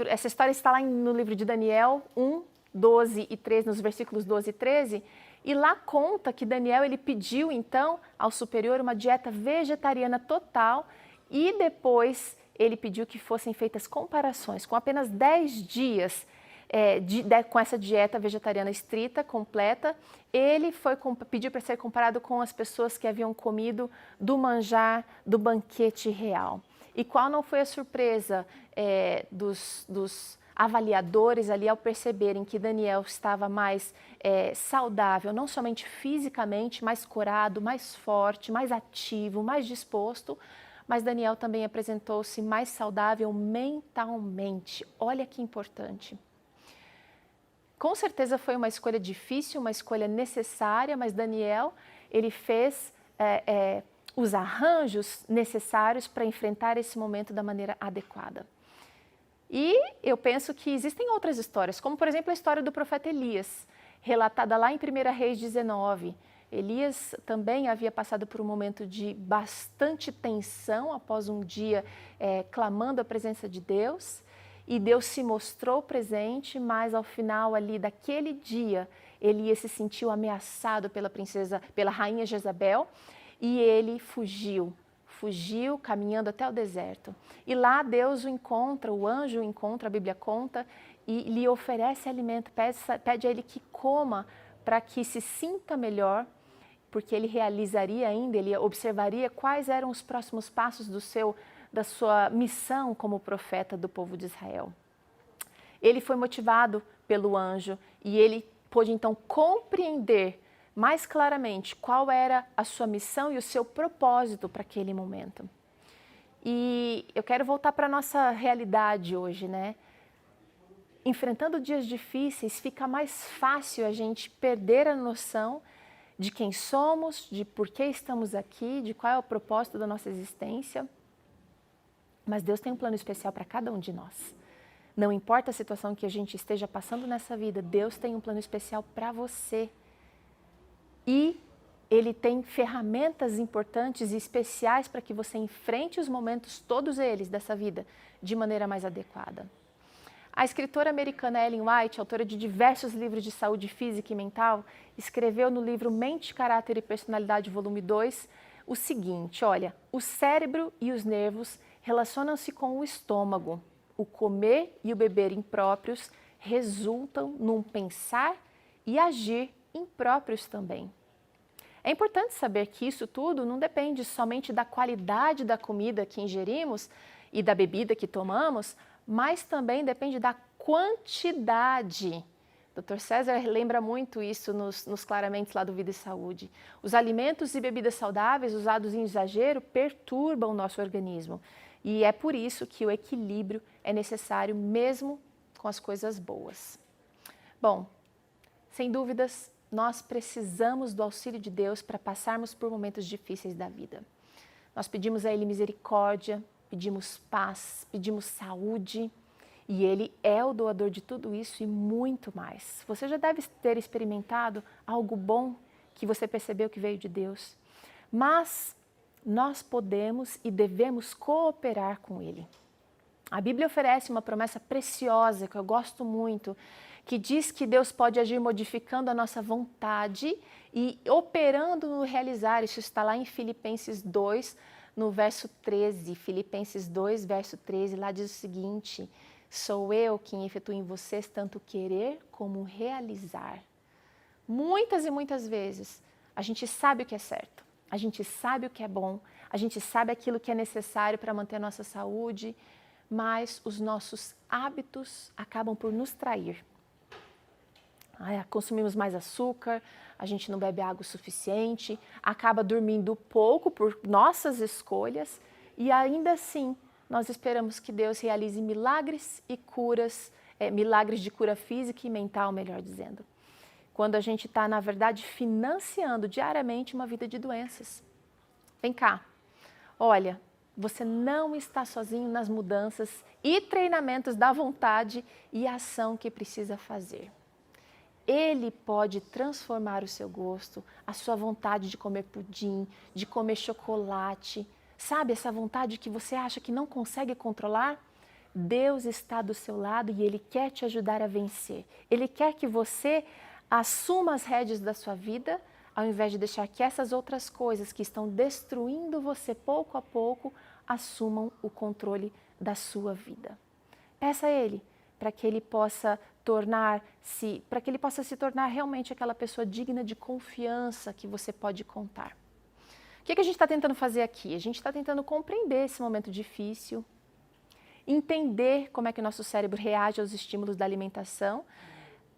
essa história está lá no livro de Daniel 1, 12 e 13, nos versículos 12 e 13. E lá conta que Daniel ele pediu então ao superior uma dieta vegetariana total, e depois ele pediu que fossem feitas comparações com apenas 10 dias com essa dieta vegetariana estrita, completa. Ele pediu para ser comparado com as pessoas que haviam comido do manjar do banquete real. E qual não foi a surpresa dos avaliadores ali ao perceberem que Daniel estava mais saudável, não somente fisicamente, mais corado, mais forte, mais ativo, mais disposto, mas Daniel também apresentou-se mais saudável mentalmente. Olha que importante. Com certeza foi uma escolha difícil, uma escolha necessária, mas Daniel, ele fez os arranjos necessários para enfrentar esse momento da maneira adequada. E eu penso que existem outras histórias, como por exemplo a história do profeta Elias, relatada lá em 1 Reis 19. Elias também havia passado por um momento de bastante tensão após um dia clamando a presença de Deus. E Deus se mostrou presente, mas ao final ali daquele dia, Elias se sentiu ameaçado pela rainha Jezabel, e ele fugiu caminhando até o deserto. E lá Deus o encontra, o anjo o encontra, a Bíblia conta, e lhe oferece alimento, pede a ele que coma para que se sinta melhor, porque ele realizaria ainda, ele observaria quais eram os próximos passos da sua missão como profeta do povo de Israel. Ele foi motivado pelo anjo e ele pôde então compreender mais claramente qual era a sua missão e o seu propósito para aquele momento. E eu quero voltar para a nossa realidade hoje, né? Enfrentando dias difíceis, fica mais fácil a gente perder a noção de quem somos, de por que estamos aqui, de qual é o propósito da nossa existência. Mas Deus tem um plano especial para cada um de nós. Não importa a situação que a gente esteja passando nessa vida, Deus tem um plano especial para você. E Ele tem ferramentas importantes e especiais para que você enfrente os momentos, todos eles, dessa vida, de maneira mais adequada. A escritora americana Ellen White, autora de diversos livros de saúde física e mental, escreveu no livro Mente, Caráter e Personalidade, volume 2, o seguinte: olha, o cérebro e os nervos relacionam-se com o estômago. O comer e o beber impróprios resultam num pensar e agir impróprios também. É importante saber que isso tudo não depende somente da qualidade da comida que ingerimos e da bebida que tomamos, mas também depende da quantidade. Dr. César lembra muito isso nos claramentos lá do Vida e Saúde. Os alimentos e bebidas saudáveis usados em exagero perturbam o nosso organismo. E é por isso que o equilíbrio é necessário mesmo com as coisas boas. Bom, sem dúvidas, nós precisamos do auxílio de Deus para passarmos por momentos difíceis da vida. Nós pedimos a Ele misericórdia, pedimos paz, pedimos saúde, e Ele é o doador de tudo isso e muito mais. Você já deve ter experimentado algo bom que você percebeu que veio de Deus, mas nós podemos e devemos cooperar com Ele. A Bíblia oferece uma promessa preciosa que eu gosto muito, que diz que Deus pode agir modificando a nossa vontade e operando no realizar. Isso está lá em Filipenses 2, no verso 13. Filipenses 2, verso 13, lá diz o seguinte: sou eu quem efetua em vocês tanto querer como realizar. Muitas e muitas vezes a gente sabe o que é certo, a gente sabe o que é bom, a gente sabe aquilo que é necessário para manter a nossa saúde, mas os nossos hábitos acabam por nos trair. Consumimos mais açúcar, a gente não bebe água o suficiente, acaba dormindo pouco por nossas escolhas e ainda assim nós esperamos que Deus realize milagres e curas, milagres de cura física e mental, melhor dizendo. Quando a gente está, na verdade, financiando diariamente uma vida de doenças. Vem cá, olha, você não está sozinho nas mudanças e treinamentos da vontade e ação que precisa fazer. Ele pode transformar o seu gosto, a sua vontade de comer pudim, de comer chocolate. Sabe essa vontade que você acha que não consegue controlar? Deus está do seu lado e Ele quer te ajudar a vencer. Ele quer que você assuma as rédeas da sua vida, ao invés de deixar que essas outras coisas que estão destruindo você pouco a pouco, assumam o controle da sua vida. Peça a Ele para que Ele possa se tornar realmente aquela pessoa digna de confiança que você pode contar. O que a gente está tentando fazer aqui? A gente está tentando compreender esse momento difícil, entender como é que o nosso cérebro reage aos estímulos da alimentação,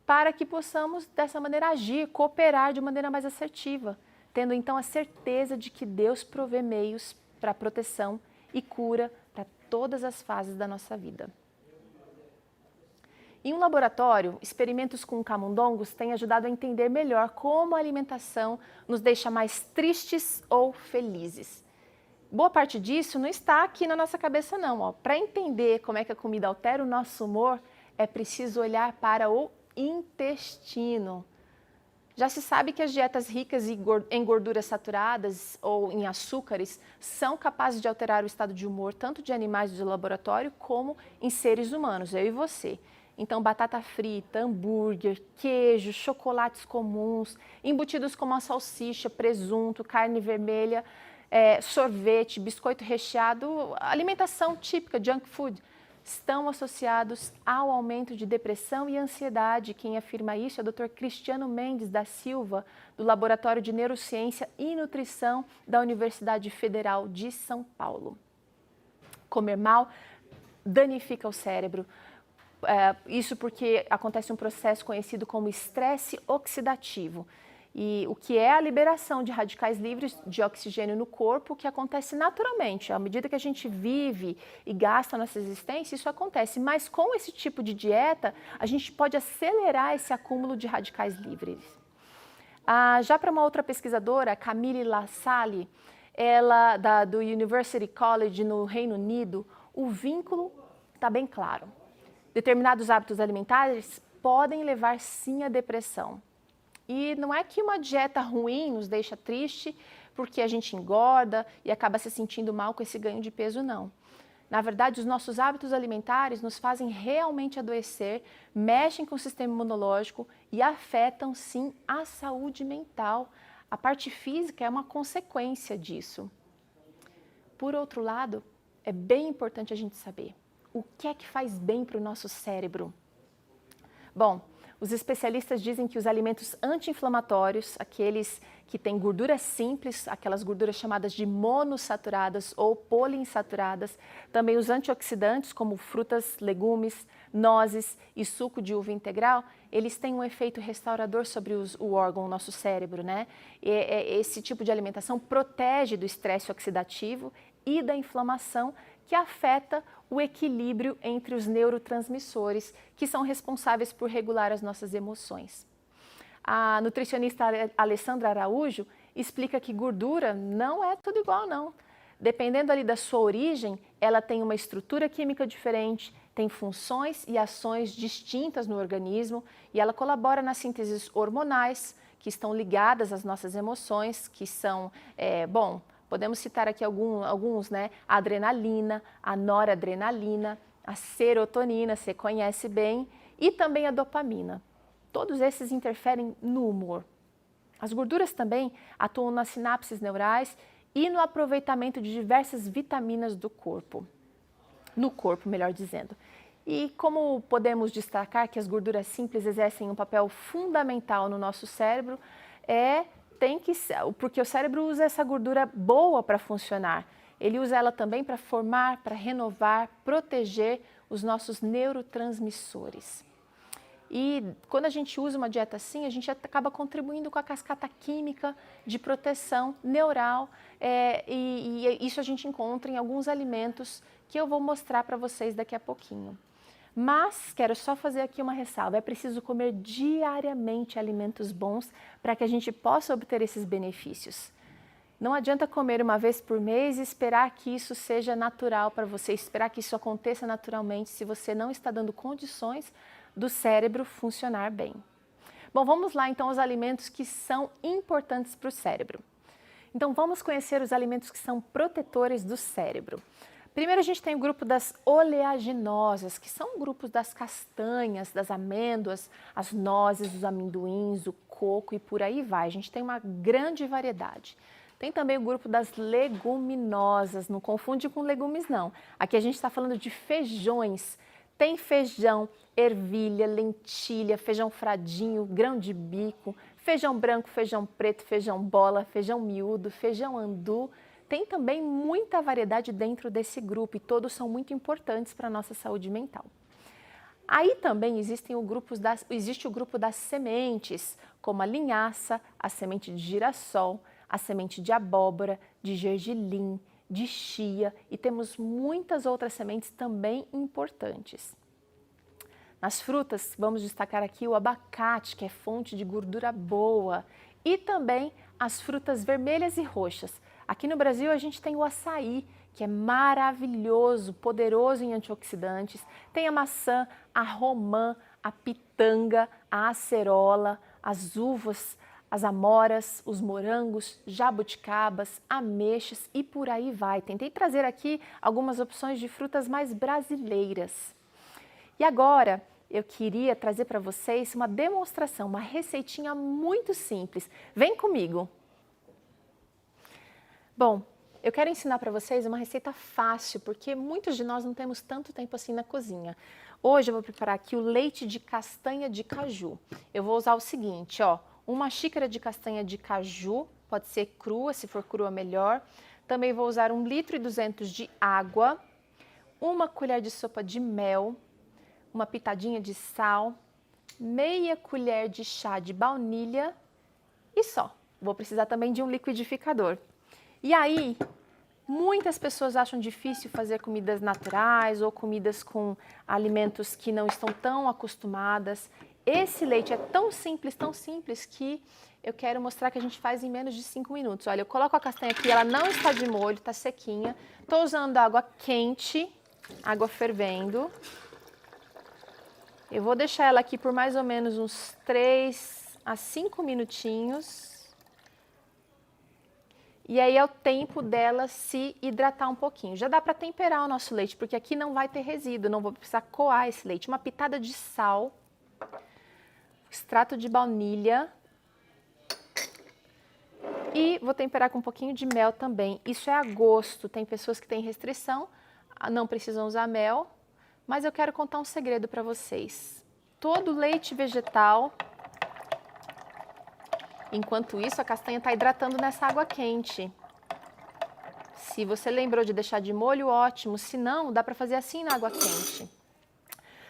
para que possamos, dessa maneira, agir, cooperar de maneira mais assertiva, tendo então a certeza de que Deus provê meios para proteção e cura para todas as fases da nossa vida. Em um laboratório, experimentos com camundongos têm ajudado a entender melhor como a alimentação nos deixa mais tristes ou felizes. Boa parte disso não está aqui na nossa cabeça não. Para entender como é que a comida altera o nosso humor, é preciso olhar para o intestino. Já se sabe que as dietas ricas em gorduras saturadas ou em açúcares são capazes de alterar o estado de humor tanto de animais de laboratório como em seres humanos, eu e você. Então, batata frita, hambúrguer, queijo, chocolates comuns, embutidos como a salsicha, presunto, carne vermelha, sorvete, biscoito recheado, alimentação típica, junk food, estão associados ao aumento de depressão e ansiedade. Quem afirma isso é o Dr. Cristiano Mendes da Silva, do Laboratório de Neurociência e Nutrição da Universidade Federal de São Paulo. Comer mal danifica o cérebro. Isso porque acontece um processo conhecido como estresse oxidativo. E o que é a liberação de radicais livres de oxigênio no corpo, que acontece naturalmente. À medida que a gente vive e gasta a nossa existência, isso acontece. Mas com esse tipo de dieta, a gente pode acelerar esse acúmulo de radicais livres. Já para uma outra pesquisadora, Camille Lassalle, ela do University College no Reino Unido, o vínculo está bem claro. Determinados hábitos alimentares podem levar sim à depressão. E não é que uma dieta ruim nos deixa triste porque a gente engorda e acaba se sentindo mal com esse ganho de peso, não. Na verdade, os nossos hábitos alimentares nos fazem realmente adoecer, mexem com o sistema imunológico e afetam, sim, a saúde mental. A parte física é uma consequência disso. Por outro lado, é bem importante a gente saber o que é que faz bem para o nosso cérebro. Bom, os especialistas dizem que os alimentos anti-inflamatórios, aqueles que têm gorduras simples, aquelas gorduras chamadas de monossaturadas ou poliinsaturadas, também os antioxidantes, como frutas, legumes, nozes e suco de uva integral, eles têm um efeito restaurador sobre o órgão, o nosso cérebro, né? Esse tipo de alimentação protege do estresse oxidativo e da inflamação, que afeta o equilíbrio entre os neurotransmissores, que são responsáveis por regular as nossas emoções. A nutricionista Alessandra Araújo explica que gordura não é tudo igual, não. Dependendo ali da sua origem, ela tem uma estrutura química diferente, tem funções e ações distintas no organismo e ela colabora nas sínteses hormonais que estão ligadas às nossas emoções, que são, podemos citar aqui alguns, né? A adrenalina, a noradrenalina, a serotonina, você conhece bem, e também a dopamina. Todos esses interferem no humor. As gorduras também atuam nas sinapses neurais e no aproveitamento de diversas vitaminas do corpo. No corpo, melhor dizendo. E como podemos destacar que as gorduras simples exercem um papel fundamental no nosso cérebro, porque o cérebro usa essa gordura boa para funcionar. Ele usa ela também para formar, para renovar, proteger os nossos neurotransmissores. E quando a gente usa uma dieta assim, a gente acaba contribuindo com a cascata química de proteção neural, e isso a gente encontra em alguns alimentos que eu vou mostrar para vocês daqui a pouquinho. Mas quero só fazer aqui uma ressalva, é preciso comer diariamente alimentos bons para que a gente possa obter esses benefícios. Não adianta comer uma vez por mês e esperar que isso seja natural para você, esperar que isso aconteça naturalmente se você não está dando condições do cérebro funcionar bem. Bom, vamos lá então aos alimentos que são importantes para o cérebro. Então vamos conhecer os alimentos que são protetores do cérebro. Primeiro a gente tem o grupo das oleaginosas, que são grupos das castanhas, das amêndoas, as nozes, os amendoins, o coco e por aí vai. A gente tem uma grande variedade. Tem também o grupo das leguminosas, não confunde com legumes não. Aqui a gente está falando de feijões. Tem feijão, ervilha, lentilha, feijão fradinho, grão de bico, feijão branco, feijão preto, feijão bola, feijão miúdo, feijão andu. Tem também muita variedade dentro desse grupo e todos são muito importantes para a nossa saúde mental. Aí também existe o grupo das sementes, como a linhaça, a semente de girassol, a semente de abóbora, de gergelim, de chia e temos muitas outras sementes também importantes. Nas frutas, vamos destacar aqui o abacate, que é fonte de gordura boa, e também as frutas vermelhas e roxas. Aqui no Brasil a gente tem o açaí, que é maravilhoso, poderoso em antioxidantes. Tem a maçã, a romã, a pitanga, a acerola, as uvas, as amoras, os morangos, jabuticabas, ameixas e por aí vai. Tentei trazer aqui algumas opções de frutas mais brasileiras. E agora eu queria trazer para vocês uma demonstração, uma receitinha muito simples. Vem comigo! Bom, eu quero ensinar para vocês uma receita fácil, porque muitos de nós não temos tanto tempo assim na cozinha. Hoje eu vou preparar aqui o leite de castanha de caju. Eu vou usar o seguinte, ó, uma xícara de castanha de caju, pode ser crua, se for crua melhor. Também vou usar 1,2 litros de água, uma colher de sopa de mel, uma pitadinha de sal, meia colher de chá de baunilha e só. Vou precisar também de um liquidificador. E aí, muitas pessoas acham difícil fazer comidas naturais ou comidas com alimentos que não estão tão acostumadas. Esse leite é tão simples que eu quero mostrar que a gente faz em menos de 5 minutos. Olha, eu coloco a castanha aqui, ela não está de molho, está sequinha. Estou usando água quente, água fervendo. Eu vou deixar ela aqui por mais ou menos uns 3 a 5 minutinhos. E aí é o tempo dela se hidratar um pouquinho. Já dá para temperar o nosso leite, porque aqui não vai ter resíduo, não vou precisar coar esse leite. Uma pitada de sal, extrato de baunilha e vou temperar com um pouquinho de mel também. Isso é a gosto, tem pessoas que têm restrição, não precisam usar mel, mas eu quero contar um segredo para vocês. Todo leite vegetal, enquanto isso, a castanha está hidratando nessa água quente. Se você lembrou de deixar de molho, ótimo. Se não, dá para fazer assim na água quente.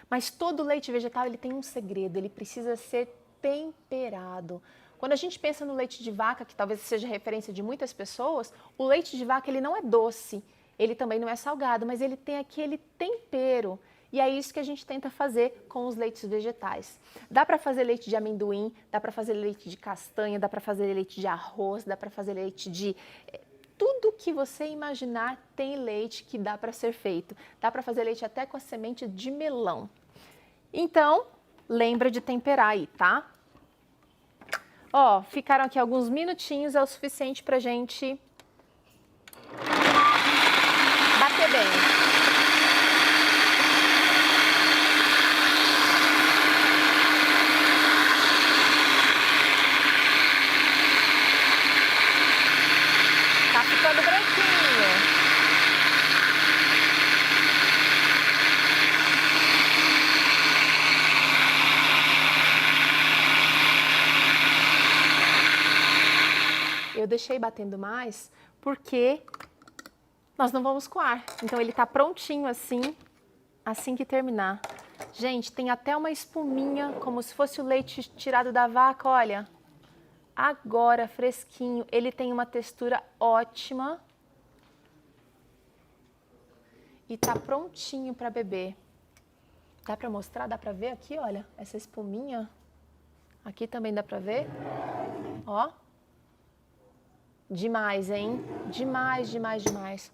Mas todo leite vegetal ele tem um segredo, ele precisa ser temperado. Quando a gente pensa no leite de vaca, que talvez seja referência de muitas pessoas, o leite de vaca ele não é doce, ele também não é salgado, mas ele tem aquele tempero. E é isso que a gente tenta fazer com os leites vegetais. Dá para fazer leite de amendoim, dá para fazer leite de castanha, dá para fazer leite de arroz, dá para fazer leite de... Tudo que você imaginar tem leite que dá para ser feito. Dá para fazer leite até com a semente de melão. Então, lembra de temperar aí, tá? Ó, ficaram aqui alguns minutinhos, é o suficiente pra gente bater bem. Ficando branquinho. Eu deixei batendo mais porque nós não vamos coar. Então ele tá prontinho assim que terminar. Gente, tem até uma espuminha, como se fosse o leite tirado da vaca, olha. Agora, fresquinho, ele tem uma textura ótima e tá prontinho para beber. Dá para mostrar? Dá para ver aqui, olha, essa espuminha? Aqui também dá para ver? Ó. Demais, hein? Demais, demais, demais.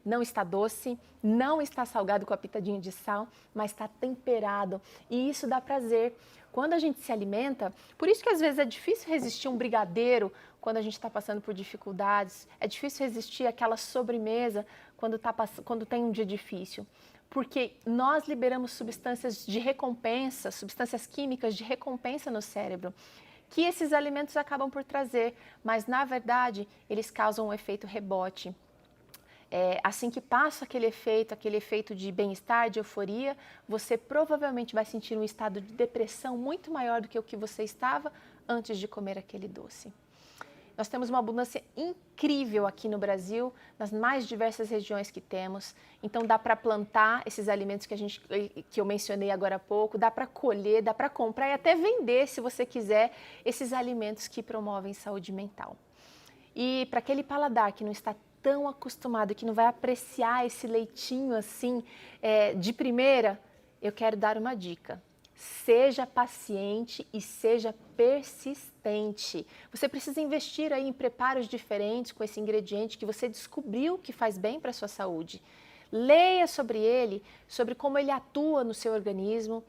Não está doce, não está salgado com a pitadinha de sal, mas está temperado e isso dá prazer. Quando a gente se alimenta, por isso que às vezes é difícil resistir um brigadeiro quando a gente está passando por dificuldades, é difícil resistir àquela sobremesa quando tem um dia difícil, porque nós liberamos substâncias de recompensa, substâncias químicas de recompensa no cérebro, que esses alimentos acabam por trazer, mas na verdade eles causam um efeito rebote. Assim que passa aquele efeito de bem-estar, de euforia, você provavelmente vai sentir um estado de depressão muito maior do que o que você estava antes de comer aquele doce. Nós temos uma abundância incrível aqui no Brasil, nas mais diversas regiões que temos. Então dá para plantar esses alimentos que eu mencionei agora há pouco, dá para colher, dá para comprar e até vender, se você quiser, esses alimentos que promovem saúde mental. E para aquele paladar que não está tão acostumado, que não vai apreciar esse leitinho assim de primeira, eu quero dar uma dica. Seja paciente e seja persistente. Você precisa investir aí em preparos diferentes com esse ingrediente que você descobriu que faz bem para a sua saúde. Leia sobre ele, sobre como ele atua no seu organismo,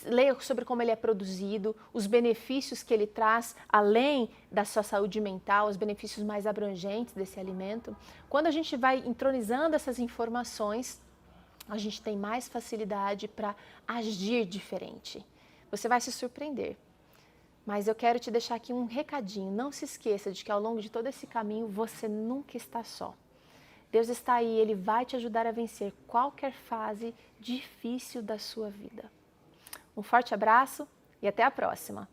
leia sobre como ele é produzido, os benefícios que ele traz, além da sua saúde mental, os benefícios mais abrangentes desse alimento. Quando a gente vai entronizando essas informações, a gente tem mais facilidade para agir diferente. Você vai se surpreender. Mas eu quero te deixar aqui um recadinho. Não se esqueça de que ao longo de todo esse caminho você nunca está só. Deus está aí, Ele vai te ajudar a vencer qualquer fase difícil da sua vida. Um forte abraço e até a próxima!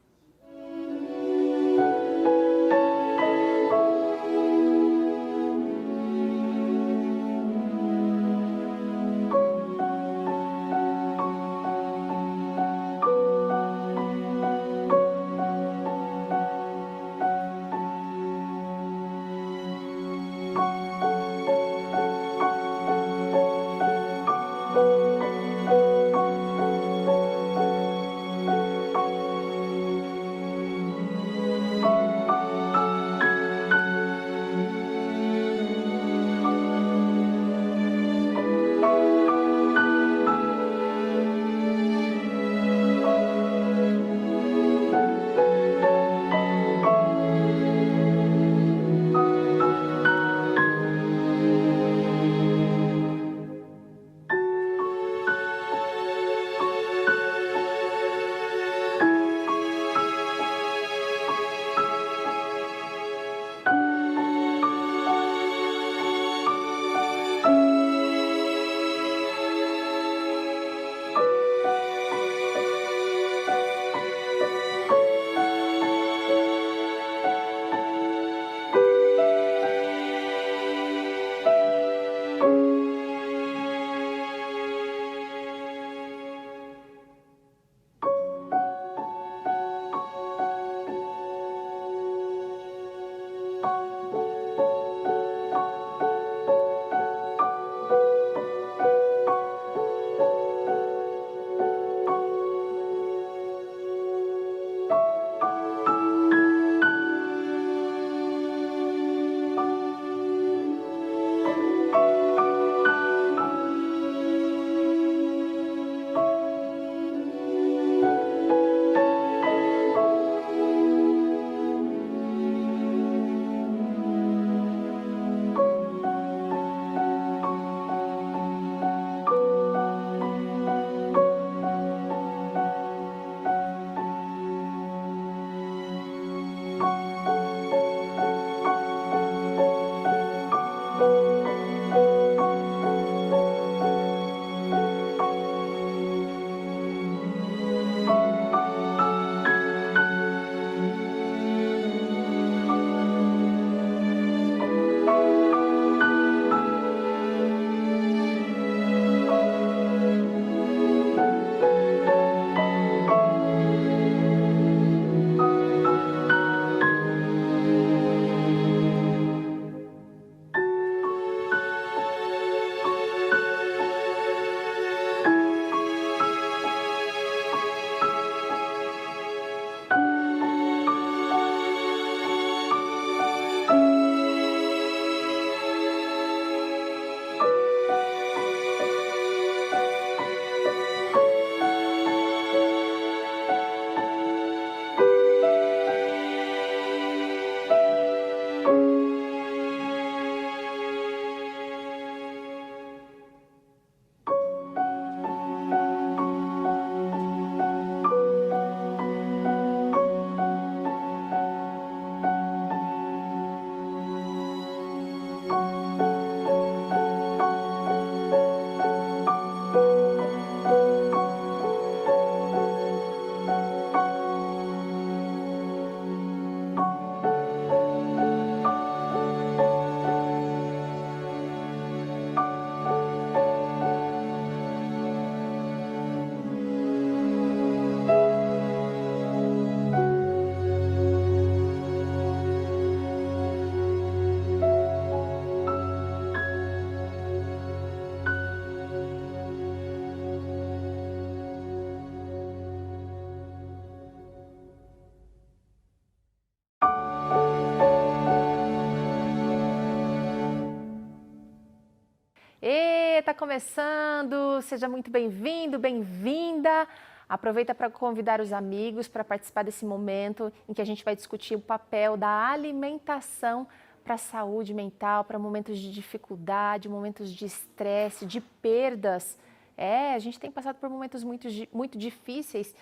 está começando, seja muito bem-vindo, bem-vinda. Aproveita para convidar os amigos para participar desse momento em que a gente vai discutir o papel da alimentação para a saúde mental, para momentos de dificuldade, momentos de estresse, de perdas. A gente tem passado por momentos muito difíceis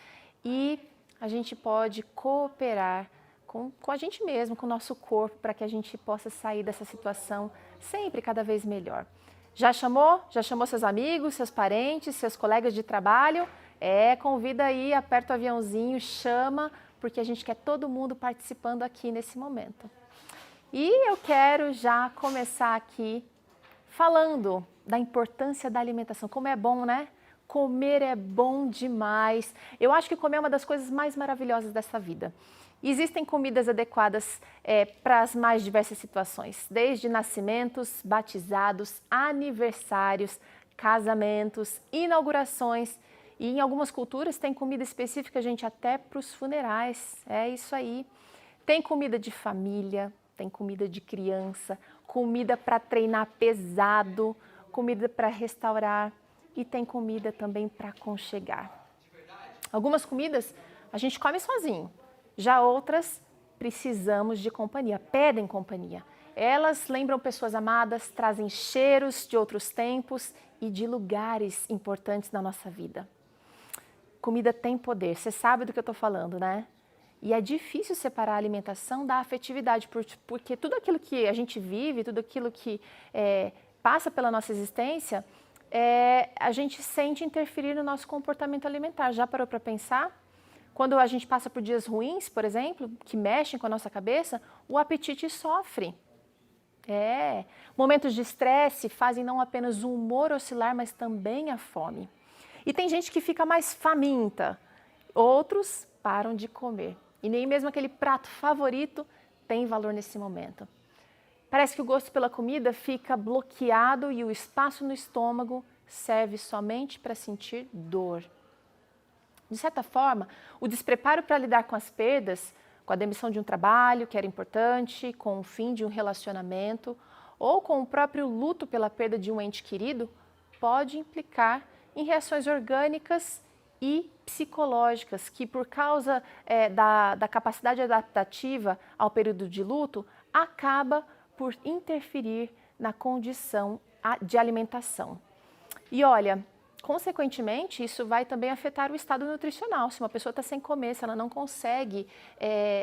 e a gente pode cooperar com a gente mesmo, com o nosso corpo, para que a gente possa sair dessa situação sempre cada vez melhor. Já chamou? Já chamou seus amigos, seus parentes, seus colegas de trabalho? Convida aí, aperta o aviãozinho, chama, porque a gente quer todo mundo participando aqui nesse momento. E eu quero já começar aqui falando da importância da alimentação. Como é bom, né? Comer é bom demais. Eu acho que comer é uma das coisas mais maravilhosas dessa vida. Existem comidas adequadas para as mais diversas situações, desde nascimentos, batizados, aniversários, casamentos, inaugurações. E em algumas culturas tem comida específica, gente, até para os funerais. É isso aí. Tem comida de família, tem comida de criança, comida para treinar pesado, comida para restaurar e tem comida também para aconchegar. Algumas comidas a gente come sozinho, já outras precisamos de companhia, pedem companhia. Elas lembram pessoas amadas, trazem cheiros de outros tempos e de lugares importantes na nossa vida. Comida tem poder, você sabe do que eu estou falando, né? E é difícil separar a alimentação da afetividade, porque tudo aquilo que a gente vive, tudo aquilo que passa pela nossa existência, a gente sente interferir no nosso comportamento alimentar. Já parou para pensar? Quando a gente passa por dias ruins, por exemplo, que mexem com a nossa cabeça, o apetite sofre. Momentos de estresse fazem não apenas o humor oscilar, mas também a fome. E tem gente que fica mais faminta, outros param de comer. E nem mesmo aquele prato favorito tem valor nesse momento. Parece que o gosto pela comida fica bloqueado e o espaço no estômago serve somente para sentir dor. De certa forma, o despreparo para lidar com as perdas, com a demissão de um trabalho que era importante, com o fim de um relacionamento ou com o próprio luto pela perda de um ente querido, pode implicar em reações orgânicas e psicológicas que, por causa da capacidade adaptativa ao período de luto, acaba por interferir na condição de alimentação. E olha, consequentemente, isso vai também afetar o estado nutricional. Se uma pessoa está sem comer, se ela não consegue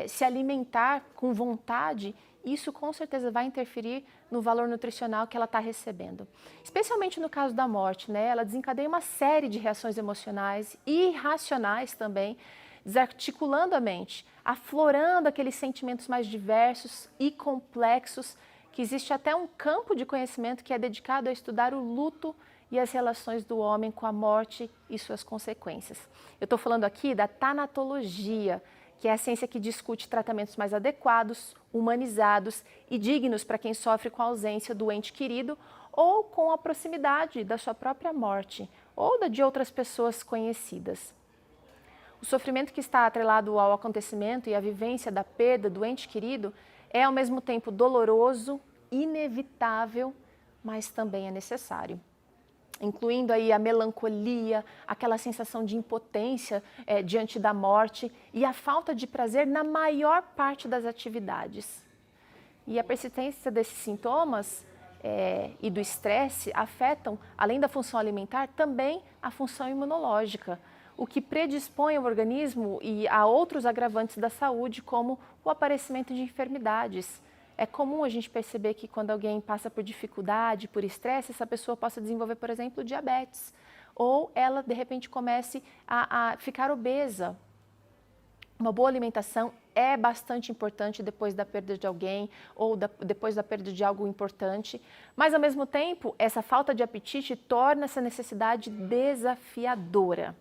se alimentar com vontade, isso com certeza vai interferir no valor nutricional que ela está recebendo. Especialmente no caso da morte, né? Ela desencadeia uma série de reações emocionais e irracionais também, desarticulando a mente, aflorando aqueles sentimentos mais diversos e complexos, que existe até um campo de conhecimento que é dedicado a estudar o luto e as relações do homem com a morte e suas consequências. Eu estou falando aqui da tanatologia, que é a ciência que discute tratamentos mais adequados, humanizados e dignos para quem sofre com a ausência do ente querido ou com a proximidade da sua própria morte ou da de outras pessoas conhecidas. O sofrimento que está atrelado ao acontecimento e à vivência da perda do ente querido é ao mesmo tempo doloroso, inevitável, mas também é necessário. Incluindo aí a melancolia, aquela sensação de impotência diante da morte e a falta de prazer na maior parte das atividades. E a persistência desses sintomas e do estresse afetam, além da função alimentar, também a função imunológica, o que predispõe o organismo e a outros agravantes da saúde, como o aparecimento de enfermidades. É comum a gente perceber que quando alguém passa por dificuldade, por estresse, essa pessoa possa desenvolver, por exemplo, diabetes. Ou ela, de repente, comece a ficar obesa. Uma boa alimentação é bastante importante depois da perda de alguém ou depois da perda de algo importante. Mas, ao mesmo tempo, essa falta de apetite torna essa necessidade desafiadora.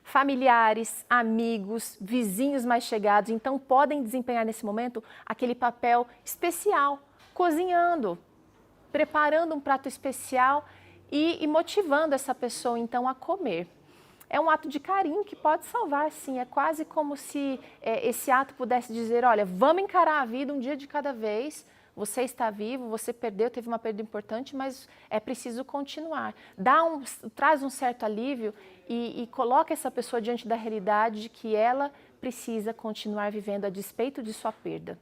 Familiares, amigos, vizinhos mais chegados, então podem desempenhar nesse momento aquele papel especial, cozinhando, preparando um prato especial e motivando essa pessoa então a comer. É um ato de carinho que pode salvar, sim, é quase como se esse ato pudesse dizer, olha, vamos encarar a vida um dia de cada vez, Você está vivo, você perdeu, teve uma perda importante, mas é preciso continuar. Traz um certo alívio e coloca essa pessoa diante da realidade de que ela precisa continuar vivendo a despeito de sua perda.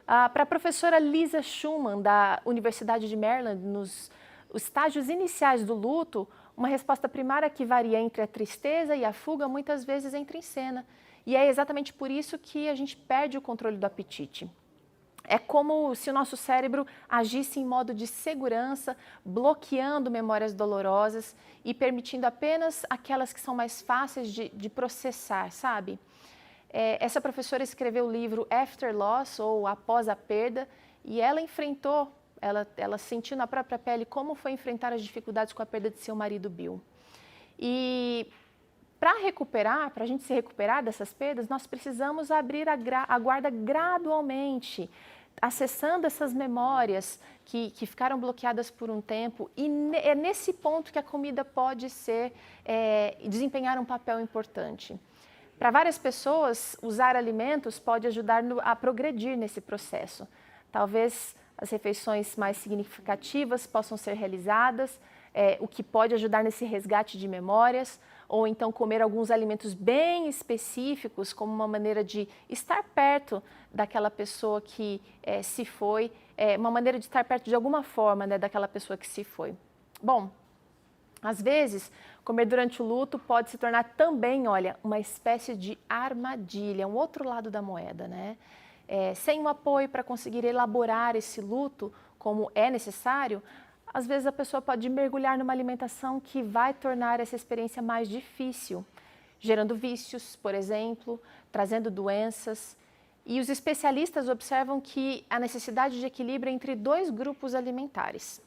Para a professora Lisa Schumann, da Universidade de Maryland, nos estágios iniciais do luto, uma resposta primária que varia entre a tristeza e a fuga muitas vezes entra em cena. E é exatamente por isso que a gente perde o controle do apetite. É como se o nosso cérebro agisse em modo de segurança, bloqueando memórias dolorosas e permitindo apenas aquelas que são mais fáceis de processar, sabe? Essa professora escreveu o livro After Loss, ou Após a Perda, e ela enfrentou, ela sentiu na própria pele como foi enfrentar as dificuldades com a perda de seu marido Bill. E para a gente se recuperar dessas perdas, nós precisamos abrir a guarda gradualmente, acessando essas memórias que ficaram bloqueadas por um tempo, e é nesse ponto que a comida pode desempenhar um papel importante. Para várias pessoas, usar alimentos pode ajudar a progredir nesse processo. Talvez as refeições mais significativas possam ser realizadas, o que pode ajudar nesse resgate de memórias, ou então comer alguns alimentos bem específicos como uma maneira de estar perto daquela pessoa que se foi, uma maneira de estar perto de alguma forma, né, daquela pessoa que se foi. Bom, às vezes, comer durante o luto pode se tornar também, olha, uma espécie de armadilha, um outro lado da moeda, né? Sem um apoio para conseguir elaborar esse luto como é necessário, às vezes a pessoa pode mergulhar numa alimentação que vai tornar essa experiência mais difícil, gerando vícios, por exemplo, trazendo doenças. E os especialistas observam que a necessidade de equilíbrio entre dois grupos alimentares,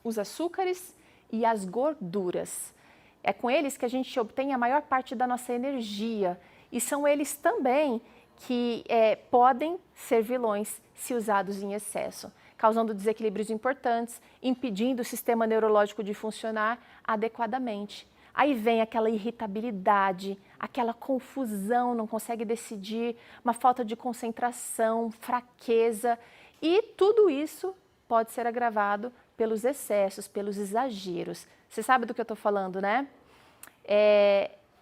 os açúcares e as gorduras. É com eles que a gente obtém a maior parte da nossa energia, e são eles também que podem ser vilões se usados em excesso, causando desequilíbrios importantes, impedindo o sistema neurológico de funcionar adequadamente. Aí vem aquela irritabilidade, aquela confusão, não consegue decidir, uma falta de concentração, fraqueza, e tudo isso pode ser agravado pelos excessos, pelos exageros. Você sabe do que eu estou falando, né?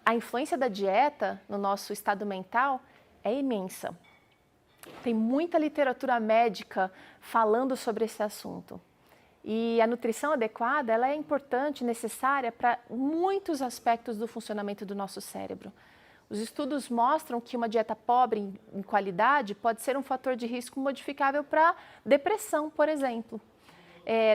A influência da dieta no nosso estado mental é imensa. Tem muita literatura médica falando sobre esse assunto. E a nutrição adequada, ela é importante, necessária para muitos aspectos do funcionamento do nosso cérebro. Os estudos mostram que uma dieta pobre em qualidade pode ser um fator de risco modificável para depressão, por exemplo.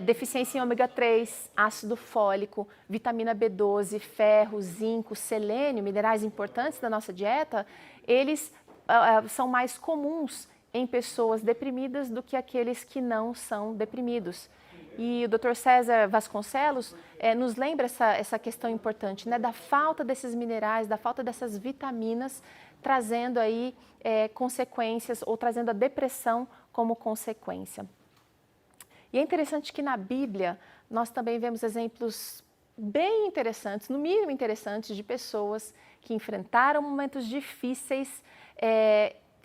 Deficiência em ômega 3, ácido fólico, vitamina B12, ferro, zinco, selênio, minerais importantes da nossa dieta, eles são mais comuns em pessoas deprimidas do que aqueles que não são deprimidos. E o Dr. César Vasconcelos nos lembra essa questão importante, né, da falta desses minerais, da falta dessas vitaminas, trazendo aí consequências, ou trazendo a depressão como consequência. E é interessante que na Bíblia nós também vemos exemplos bem interessantes, no mínimo interessantes, de pessoas que enfrentaram momentos difíceis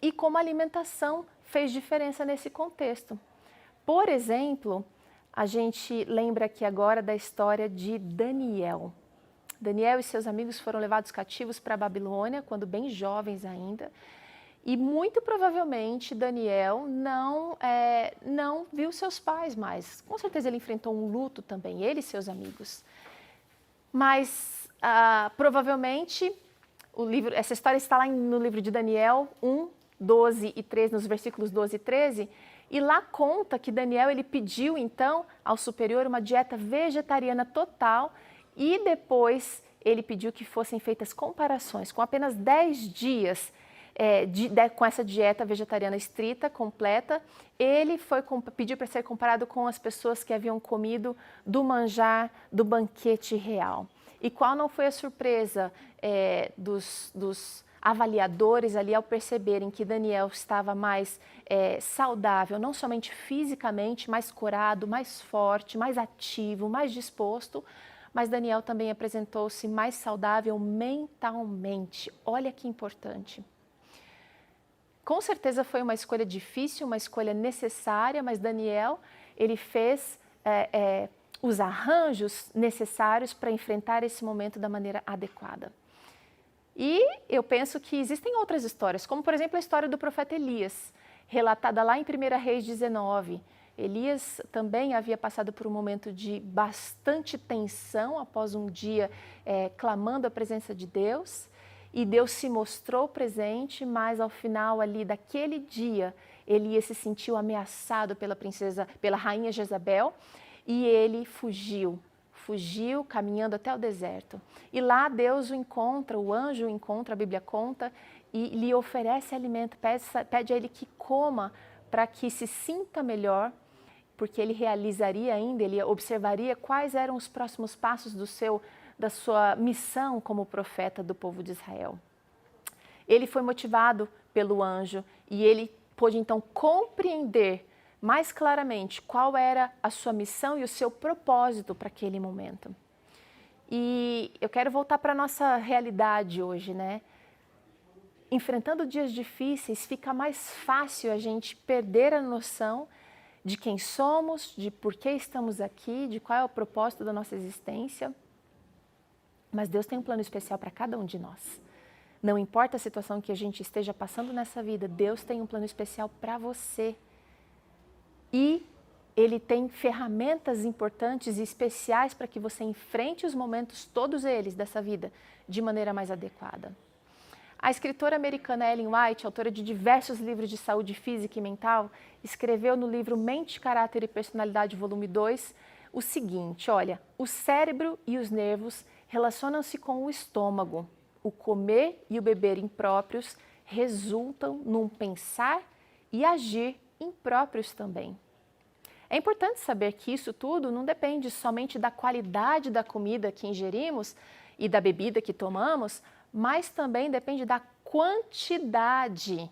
e como a alimentação fez diferença nesse contexto. Por exemplo, a gente lembra aqui agora da história de Daniel. Daniel e seus amigos foram levados cativos para a Babilônia, quando bem jovens ainda. E muito provavelmente Daniel não viu seus pais mais. Com certeza ele enfrentou um luto também, ele e seus amigos. Mas provavelmente essa história está lá no livro de Daniel 1, 12 e 13, nos versículos 12 e 13. E lá conta que Daniel ele pediu então ao superior uma dieta vegetariana total, e depois ele pediu que fossem feitas comparações com apenas 10 dias com essa dieta vegetariana estrita, completa. Ele pediu para ser comparado com as pessoas que haviam comido do manjar do banquete real. E qual não foi a surpresa dos avaliadores ali ao perceberem que Daniel estava mais saudável, não somente fisicamente, mais corado, mais forte, mais ativo, mais disposto, mas Daniel também apresentou-se mais saudável mentalmente. Olha que importante. Com certeza foi uma escolha difícil, uma escolha necessária, mas Daniel, ele fez os arranjos necessários para enfrentar esse momento da maneira adequada. E eu penso que existem outras histórias, como por exemplo a história do profeta Elias, relatada lá em 1 Reis 19. Elias também havia passado por um momento de bastante tensão após um dia clamando a presença de Deus. E Deus se mostrou presente, mas ao final ali daquele dia, Elias se sentiu ameaçado pela rainha Jezabel, e ele fugiu caminhando até o deserto. E lá Deus o encontra, o anjo o encontra, a Bíblia conta, e lhe oferece alimento, pede a ele que coma para que se sinta melhor, porque ele realizaria ainda, ele observaria quais eram os próximos passos da sua missão como profeta do povo de Israel. Ele foi motivado pelo anjo e ele pôde então compreender mais claramente qual era a sua missão e o seu propósito para aquele momento. E eu quero voltar para a nossa realidade hoje, né? Enfrentando dias difíceis, fica mais fácil a gente perder a noção de quem somos, de por que estamos aqui, de qual é o propósito da nossa existência. Mas Deus tem um plano especial para cada um de nós. Não importa a situação que a gente esteja passando nessa vida, Deus tem um plano especial para você. E Ele tem ferramentas importantes e especiais para que você enfrente os momentos, todos eles, dessa vida, de maneira mais adequada. A escritora americana Ellen White, autora de diversos livros de saúde física e mental, escreveu no livro Mente, Caráter e Personalidade, volume 2, o seguinte: olha, o cérebro e os nervos relacionam-se com o estômago. O comer e o beber impróprios resultam num pensar e agir impróprios também. É importante saber que isso tudo não depende somente da qualidade da comida que ingerimos e da bebida que tomamos, mas também depende da quantidade.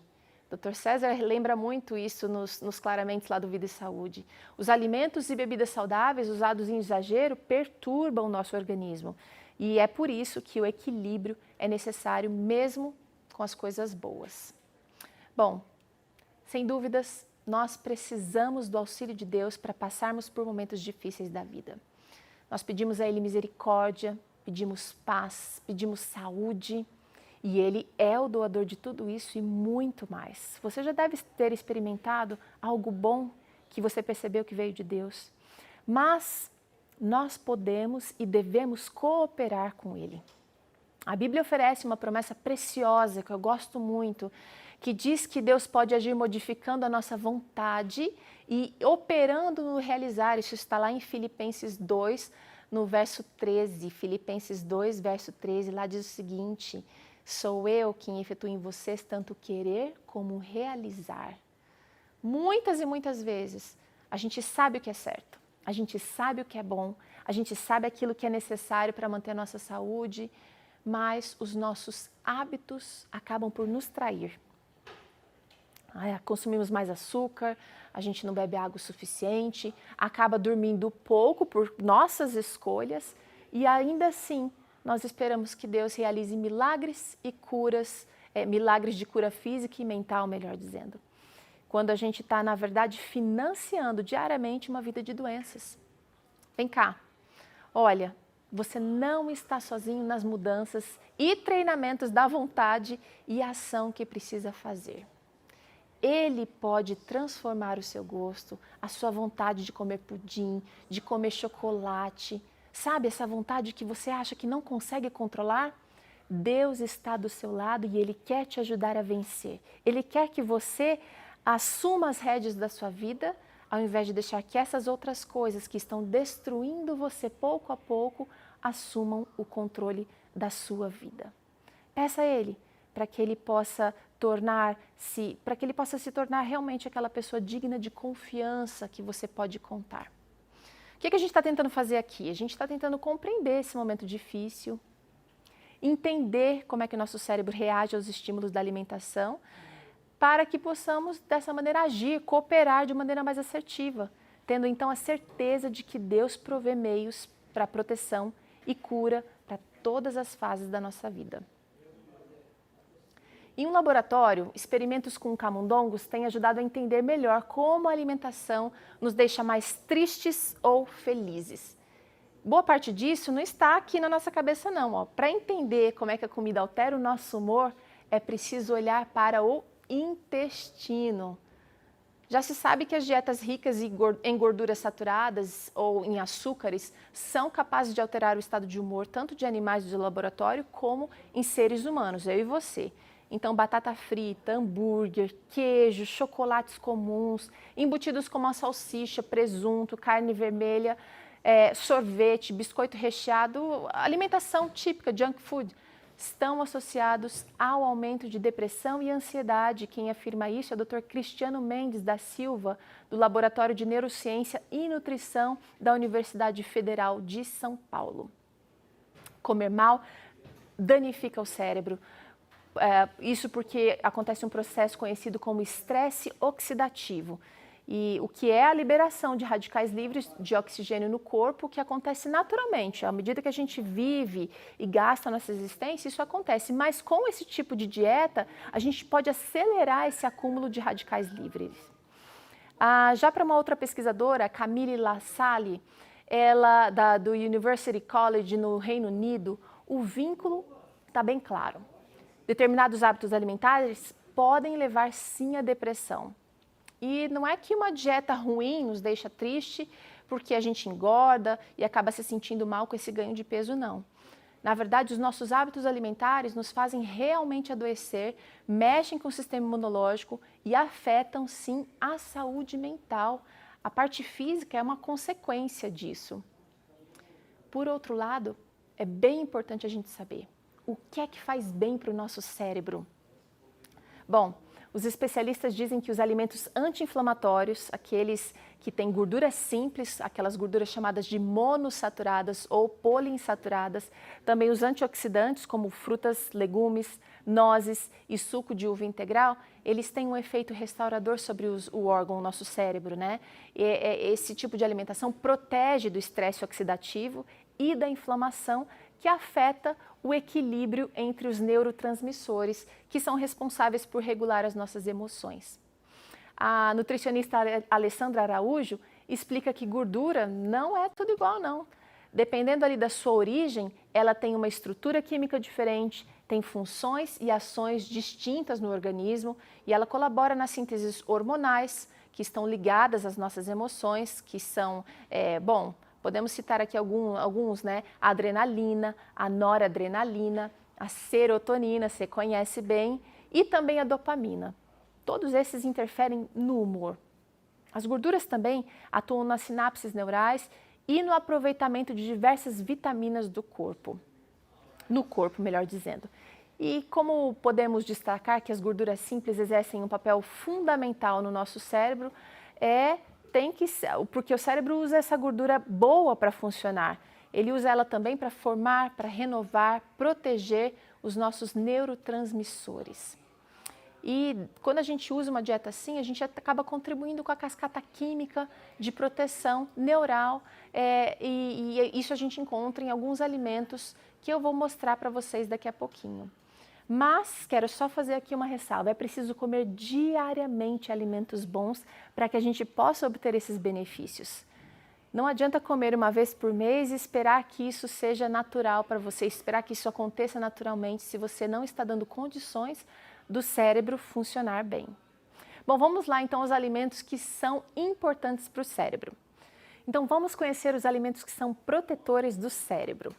Dr. César lembra muito isso nos claramentos lá do Vida e Saúde. Os alimentos e bebidas saudáveis usados em exagero perturbam o nosso organismo. E é por isso que o equilíbrio é necessário mesmo com as coisas boas. Bom, sem dúvidas, nós precisamos do auxílio de Deus para passarmos por momentos difíceis da vida. Nós pedimos a Ele misericórdia, pedimos paz, pedimos saúde. E Ele é o doador de tudo isso e muito mais. Você já deve ter experimentado algo bom que você percebeu que veio de Deus. Mas nós podemos e devemos cooperar com Ele. A Bíblia oferece uma promessa preciosa que eu gosto muito, que diz que Deus pode agir modificando a nossa vontade e operando no realizar. Isso está lá em Filipenses 2, no verso 13. Filipenses 2, verso 13, lá diz o seguinte: sou eu quem efetua em vocês tanto querer como realizar. Muitas e muitas vezes a gente sabe o que é certo, a gente sabe o que é bom, a gente sabe aquilo que é necessário para manter a nossa saúde, mas os nossos hábitos acabam por nos trair. Consumimos mais açúcar, a gente não bebe água o suficiente, acaba dormindo pouco por nossas escolhas e ainda assim nós esperamos que Deus realize milagres e curas, milagres de cura física e mental, melhor dizendo. Quando a gente está, na verdade, financiando diariamente uma vida de doenças. Vem cá, olha, você não está sozinho nas mudanças e treinamentos da vontade e ação que precisa fazer. Ele pode transformar o seu gosto, a sua vontade de comer pudim, de comer chocolate. Sabe essa vontade que você acha que não consegue controlar? Deus está do seu lado e Ele quer te ajudar a vencer. Ele quer que você assuma as rédeas da sua vida, ao invés de deixar que essas outras coisas que estão destruindo você pouco a pouco, assumam o controle da sua vida. Peça a Ele para que Ele possa se tornar realmente aquela pessoa digna de confiança que você pode contar. O que a gente está tentando fazer aqui? A gente está tentando compreender esse momento difícil, entender como é que o nosso cérebro reage aos estímulos da alimentação, para que possamos, dessa maneira, agir, cooperar de maneira mais assertiva, tendo então a certeza de que Deus provê meios para proteção e cura para todas as fases da nossa vida. Em um laboratório, experimentos com camundongos têm ajudado a entender melhor como a alimentação nos deixa mais tristes ou felizes. Boa parte disso não está aqui na nossa cabeça não. Para entender como é que a comida altera o nosso humor, é preciso olhar para o intestino. Já se sabe que as dietas ricas em gorduras saturadas ou em açúcares são capazes de alterar o estado de humor tanto de animais de laboratório como em seres humanos, eu e você. Então, batata frita, hambúrguer, queijo, chocolates comuns, embutidos como a salsicha, presunto, carne vermelha, sorvete, biscoito recheado, alimentação típica, junk food, estão associados ao aumento de depressão e ansiedade. Quem afirma isso é o Dr. Cristiano Mendes da Silva, do Laboratório de Neurociência e Nutrição da Universidade Federal de São Paulo. Comer mal danifica o cérebro. Isso porque acontece um processo conhecido como estresse oxidativo. E o que é a liberação de radicais livres de oxigênio no corpo, que acontece naturalmente. À medida que a gente vive e gasta a nossa existência, isso acontece. Mas com esse tipo de dieta, a gente pode acelerar esse acúmulo de radicais livres. Já para uma outra pesquisadora, Camille Lassalle, ela do University College no Reino Unido, o vínculo está bem claro. Determinados hábitos alimentares podem levar sim à depressão. E não é que uma dieta ruim nos deixa triste porque a gente engorda e acaba se sentindo mal com esse ganho de peso, não. Na verdade, os nossos hábitos alimentares nos fazem realmente adoecer, mexem com o sistema imunológico e afetam, sim, a saúde mental. A parte física é uma consequência disso. Por outro lado, é bem importante a gente saber o que é que faz bem para o nosso cérebro. Bom, os especialistas dizem que os alimentos anti-inflamatórios, aqueles que têm gorduras simples, aquelas gorduras chamadas de monossaturadas ou poliinsaturadas, também os antioxidantes, como frutas, legumes, nozes e suco de uva integral, eles têm um efeito restaurador sobre o órgão, o nosso cérebro, né? Esse tipo de alimentação protege do estresse oxidativo e da inflamação, que afeta o equilíbrio entre os neurotransmissores, que são responsáveis por regular as nossas emoções. A nutricionista Alessandra Araújo explica que gordura não é tudo igual, não. Dependendo ali da sua origem, ela tem uma estrutura química diferente, tem funções e ações distintas no organismo e ela colabora nas sínteses hormonais que estão ligadas às nossas emoções, que são, podemos citar aqui alguns, né? A adrenalina, a noradrenalina, a serotonina, você conhece bem, e também a dopamina. Todos esses interferem no humor. As gorduras também atuam nas sinapses neurais e no aproveitamento de diversas vitaminas do corpo. No corpo, melhor dizendo. E como podemos destacar que as gorduras simples exercem um papel fundamental no nosso cérebro, porque o cérebro usa essa gordura boa para funcionar. Ele usa ela também para formar, para renovar, proteger os nossos neurotransmissores. E quando a gente usa uma dieta assim, a gente acaba contribuindo com a cascata química de proteção neural, e isso a gente encontra em alguns alimentos que eu vou mostrar para vocês daqui a pouquinho. Mas quero só fazer aqui uma ressalva, é preciso comer diariamente alimentos bons para que a gente possa obter esses benefícios. Não adianta comer uma vez por mês e esperar que isso seja natural para você, esperar que isso aconteça naturalmente se você não está dando condições do cérebro funcionar bem. Bom, vamos lá então aos alimentos que são importantes para o cérebro. Então vamos conhecer os alimentos que são protetores do cérebro.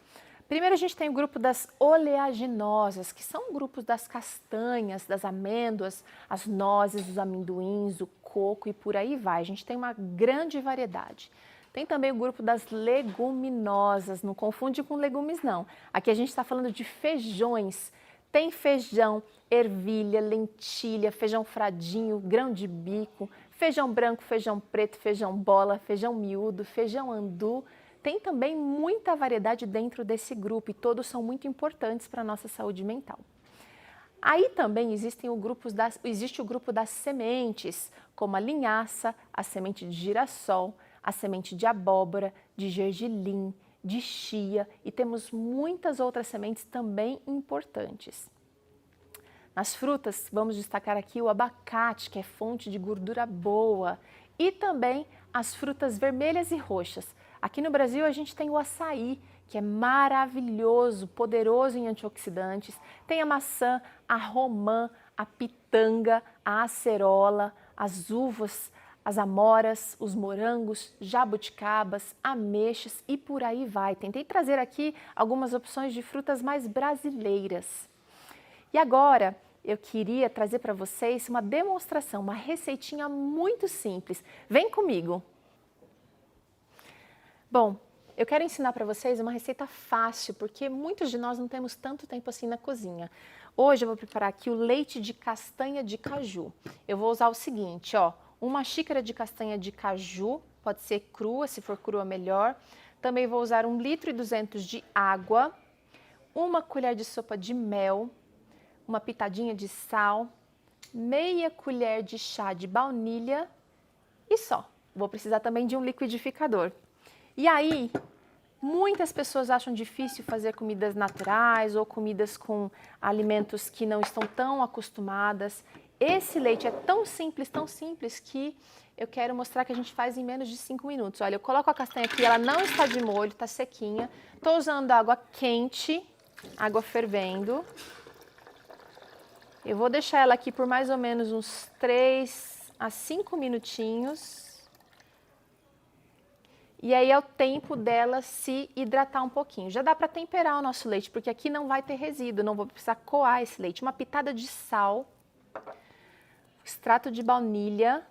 Primeiro a gente tem o grupo das oleaginosas, que são grupos das castanhas, das amêndoas, as nozes, os amendoins, o coco e por aí vai. A gente tem uma grande variedade. Tem também o grupo das leguminosas, não confunde com legumes não. Aqui a gente está falando de feijões. Tem feijão, ervilha, lentilha, feijão fradinho, grão de bico, feijão branco, feijão preto, feijão bola, feijão miúdo, feijão andu. Tem também muita variedade dentro desse grupo e todos são muito importantes para a nossa saúde mental. Aí também existe o grupo das sementes, como a linhaça, a semente de girassol, a semente de abóbora, de gergelim, de chia e temos muitas outras sementes também importantes. Nas frutas, vamos destacar aqui o abacate, que é fonte de gordura boa, e também as frutas vermelhas e roxas. Aqui no Brasil a gente tem o açaí, que é maravilhoso, poderoso em antioxidantes. Tem a maçã, a romã, a pitanga, a acerola, as uvas, as amoras, os morangos, jabuticabas, ameixas e por aí vai. Tentei trazer aqui algumas opções de frutas mais brasileiras. E agora eu queria trazer para vocês uma demonstração, uma receitinha muito simples. Vem comigo! Bom, eu quero ensinar para vocês uma receita fácil, porque muitos de nós não temos tanto tempo assim na cozinha. Hoje eu vou preparar aqui o leite de castanha de caju. Eu vou usar o seguinte, ó, uma xícara de castanha de caju, pode ser crua, se for crua melhor. Também vou usar 1,2 litros de água, uma colher de sopa de mel, uma pitadinha de sal, meia colher de chá de baunilha e só. Vou precisar também de um liquidificador. E aí, muitas pessoas acham difícil fazer comidas naturais ou comidas com alimentos que não estão tão acostumadas. Esse leite é tão simples que eu quero mostrar que a gente faz em menos de 5 minutos. Olha, eu coloco a castanha aqui, ela não está de molho, está sequinha. Estou usando água quente, água fervendo. Eu vou deixar ela aqui por mais ou menos uns 3 a 5 minutinhos. E aí é o tempo dela se hidratar um pouquinho. Já dá para temperar o nosso leite, porque aqui não vai ter resíduo, não vou precisar coar esse leite. Uma pitada de sal, extrato de baunilha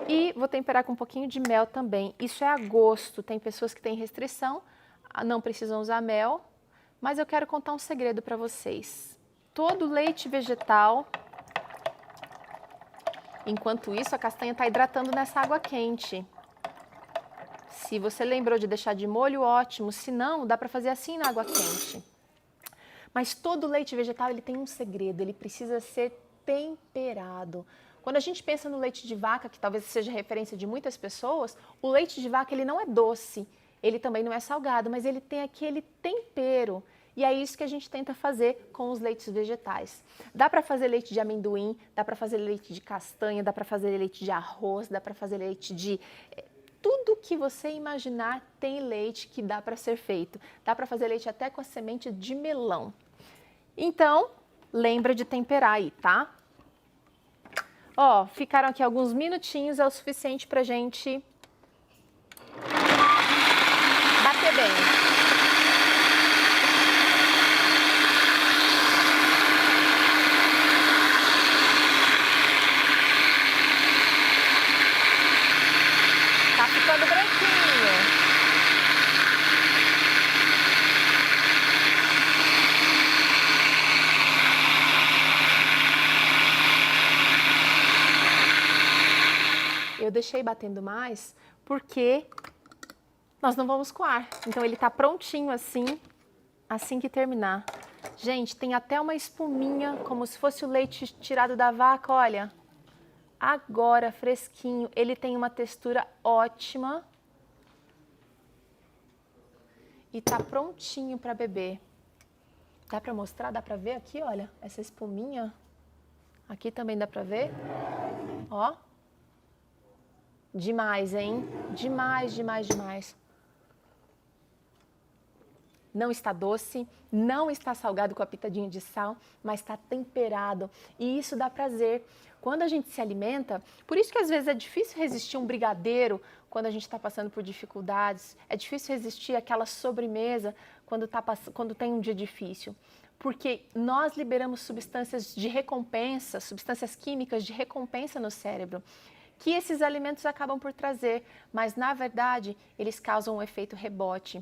e vou temperar com um pouquinho de mel também. Isso é a gosto, tem pessoas que têm restrição, não precisam usar mel, mas eu quero contar um segredo para vocês. Todo leite vegetal... Enquanto isso, a castanha está hidratando nessa água quente. Se você lembrou de deixar de molho, ótimo. Se não, dá para fazer assim na água quente. Mas todo leite vegetal ele tem um segredo, ele precisa ser temperado. Quando a gente pensa no leite de vaca, que talvez seja referência de muitas pessoas, o leite de vaca ele não é doce, ele também não é salgado, mas ele tem aquele tempero. E é isso que a gente tenta fazer com os leites vegetais. Dá para fazer leite de amendoim, dá para fazer leite de castanha, dá para fazer leite de arroz, dá para fazer leite de... Tudo que você imaginar tem leite que dá para ser feito. Dá para fazer leite até com a semente de melão. Então, lembra de temperar aí, tá? Ó, ficaram aqui alguns minutinhos, é o suficiente pra gente bater bem. Ficando branquinho. Eu deixei batendo mais porque nós não vamos coar. Então ele tá prontinho assim que terminar. Gente, tem até uma espuminha, como se fosse o leite tirado da vaca, olha. Agora, fresquinho, ele tem uma textura ótima e tá prontinho para beber. Dá para mostrar? Dá para ver aqui, olha, essa espuminha? Aqui também dá para ver, ó. Demais, hein? Demais, demais, demais. Não está doce, não está salgado com a pitadinha de sal, mas está temperado e isso dá prazer. Quando a gente se alimenta, por isso que às vezes é difícil resistir um brigadeiro quando a gente está passando por dificuldades, é difícil resistir àquela sobremesa quando tem um dia difícil, porque nós liberamos substâncias de recompensa, substâncias químicas de recompensa no cérebro, que esses alimentos acabam por trazer, mas na verdade eles causam um efeito rebote.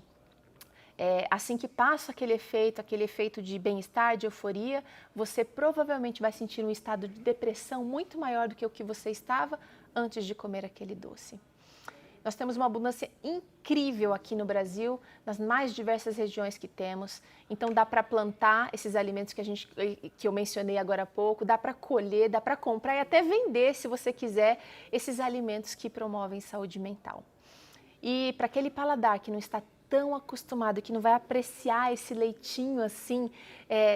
Assim que passa aquele efeito de bem-estar, de euforia, você provavelmente vai sentir um estado de depressão muito maior do que o que você estava antes de comer aquele doce. Nós temos uma abundância incrível aqui no Brasil, nas mais diversas regiões que temos. Então dá para plantar esses alimentos que eu mencionei agora há pouco, dá para colher, dá para comprar e até vender, se você quiser, esses alimentos que promovem saúde mental. E para aquele paladar que não está tão acostumado que não vai apreciar esse leitinho assim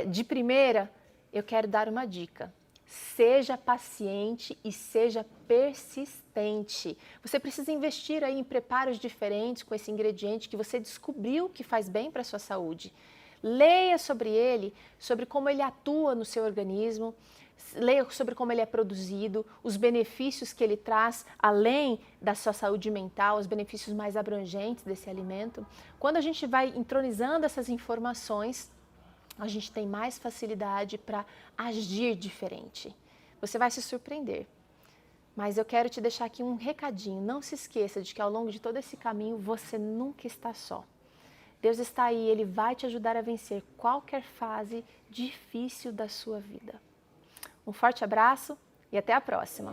de primeira, eu quero dar uma dica. Seja paciente e seja persistente. Você precisa investir aí em preparos diferentes com esse ingrediente que você descobriu que faz bem para a sua saúde. Leia sobre ele, sobre como ele atua no seu organismo, leia sobre como ele é produzido, os benefícios que ele traz, além da sua saúde mental, os benefícios mais abrangentes desse alimento. Quando a gente vai entronizando essas informações, a gente tem mais facilidade para agir diferente. Você vai se surpreender. Mas eu quero te deixar aqui um recadinho. Não se esqueça de que ao longo de todo esse caminho você nunca está só. Deus está aí, Ele vai te ajudar a vencer qualquer fase difícil da sua vida. Um forte abraço e até a próxima!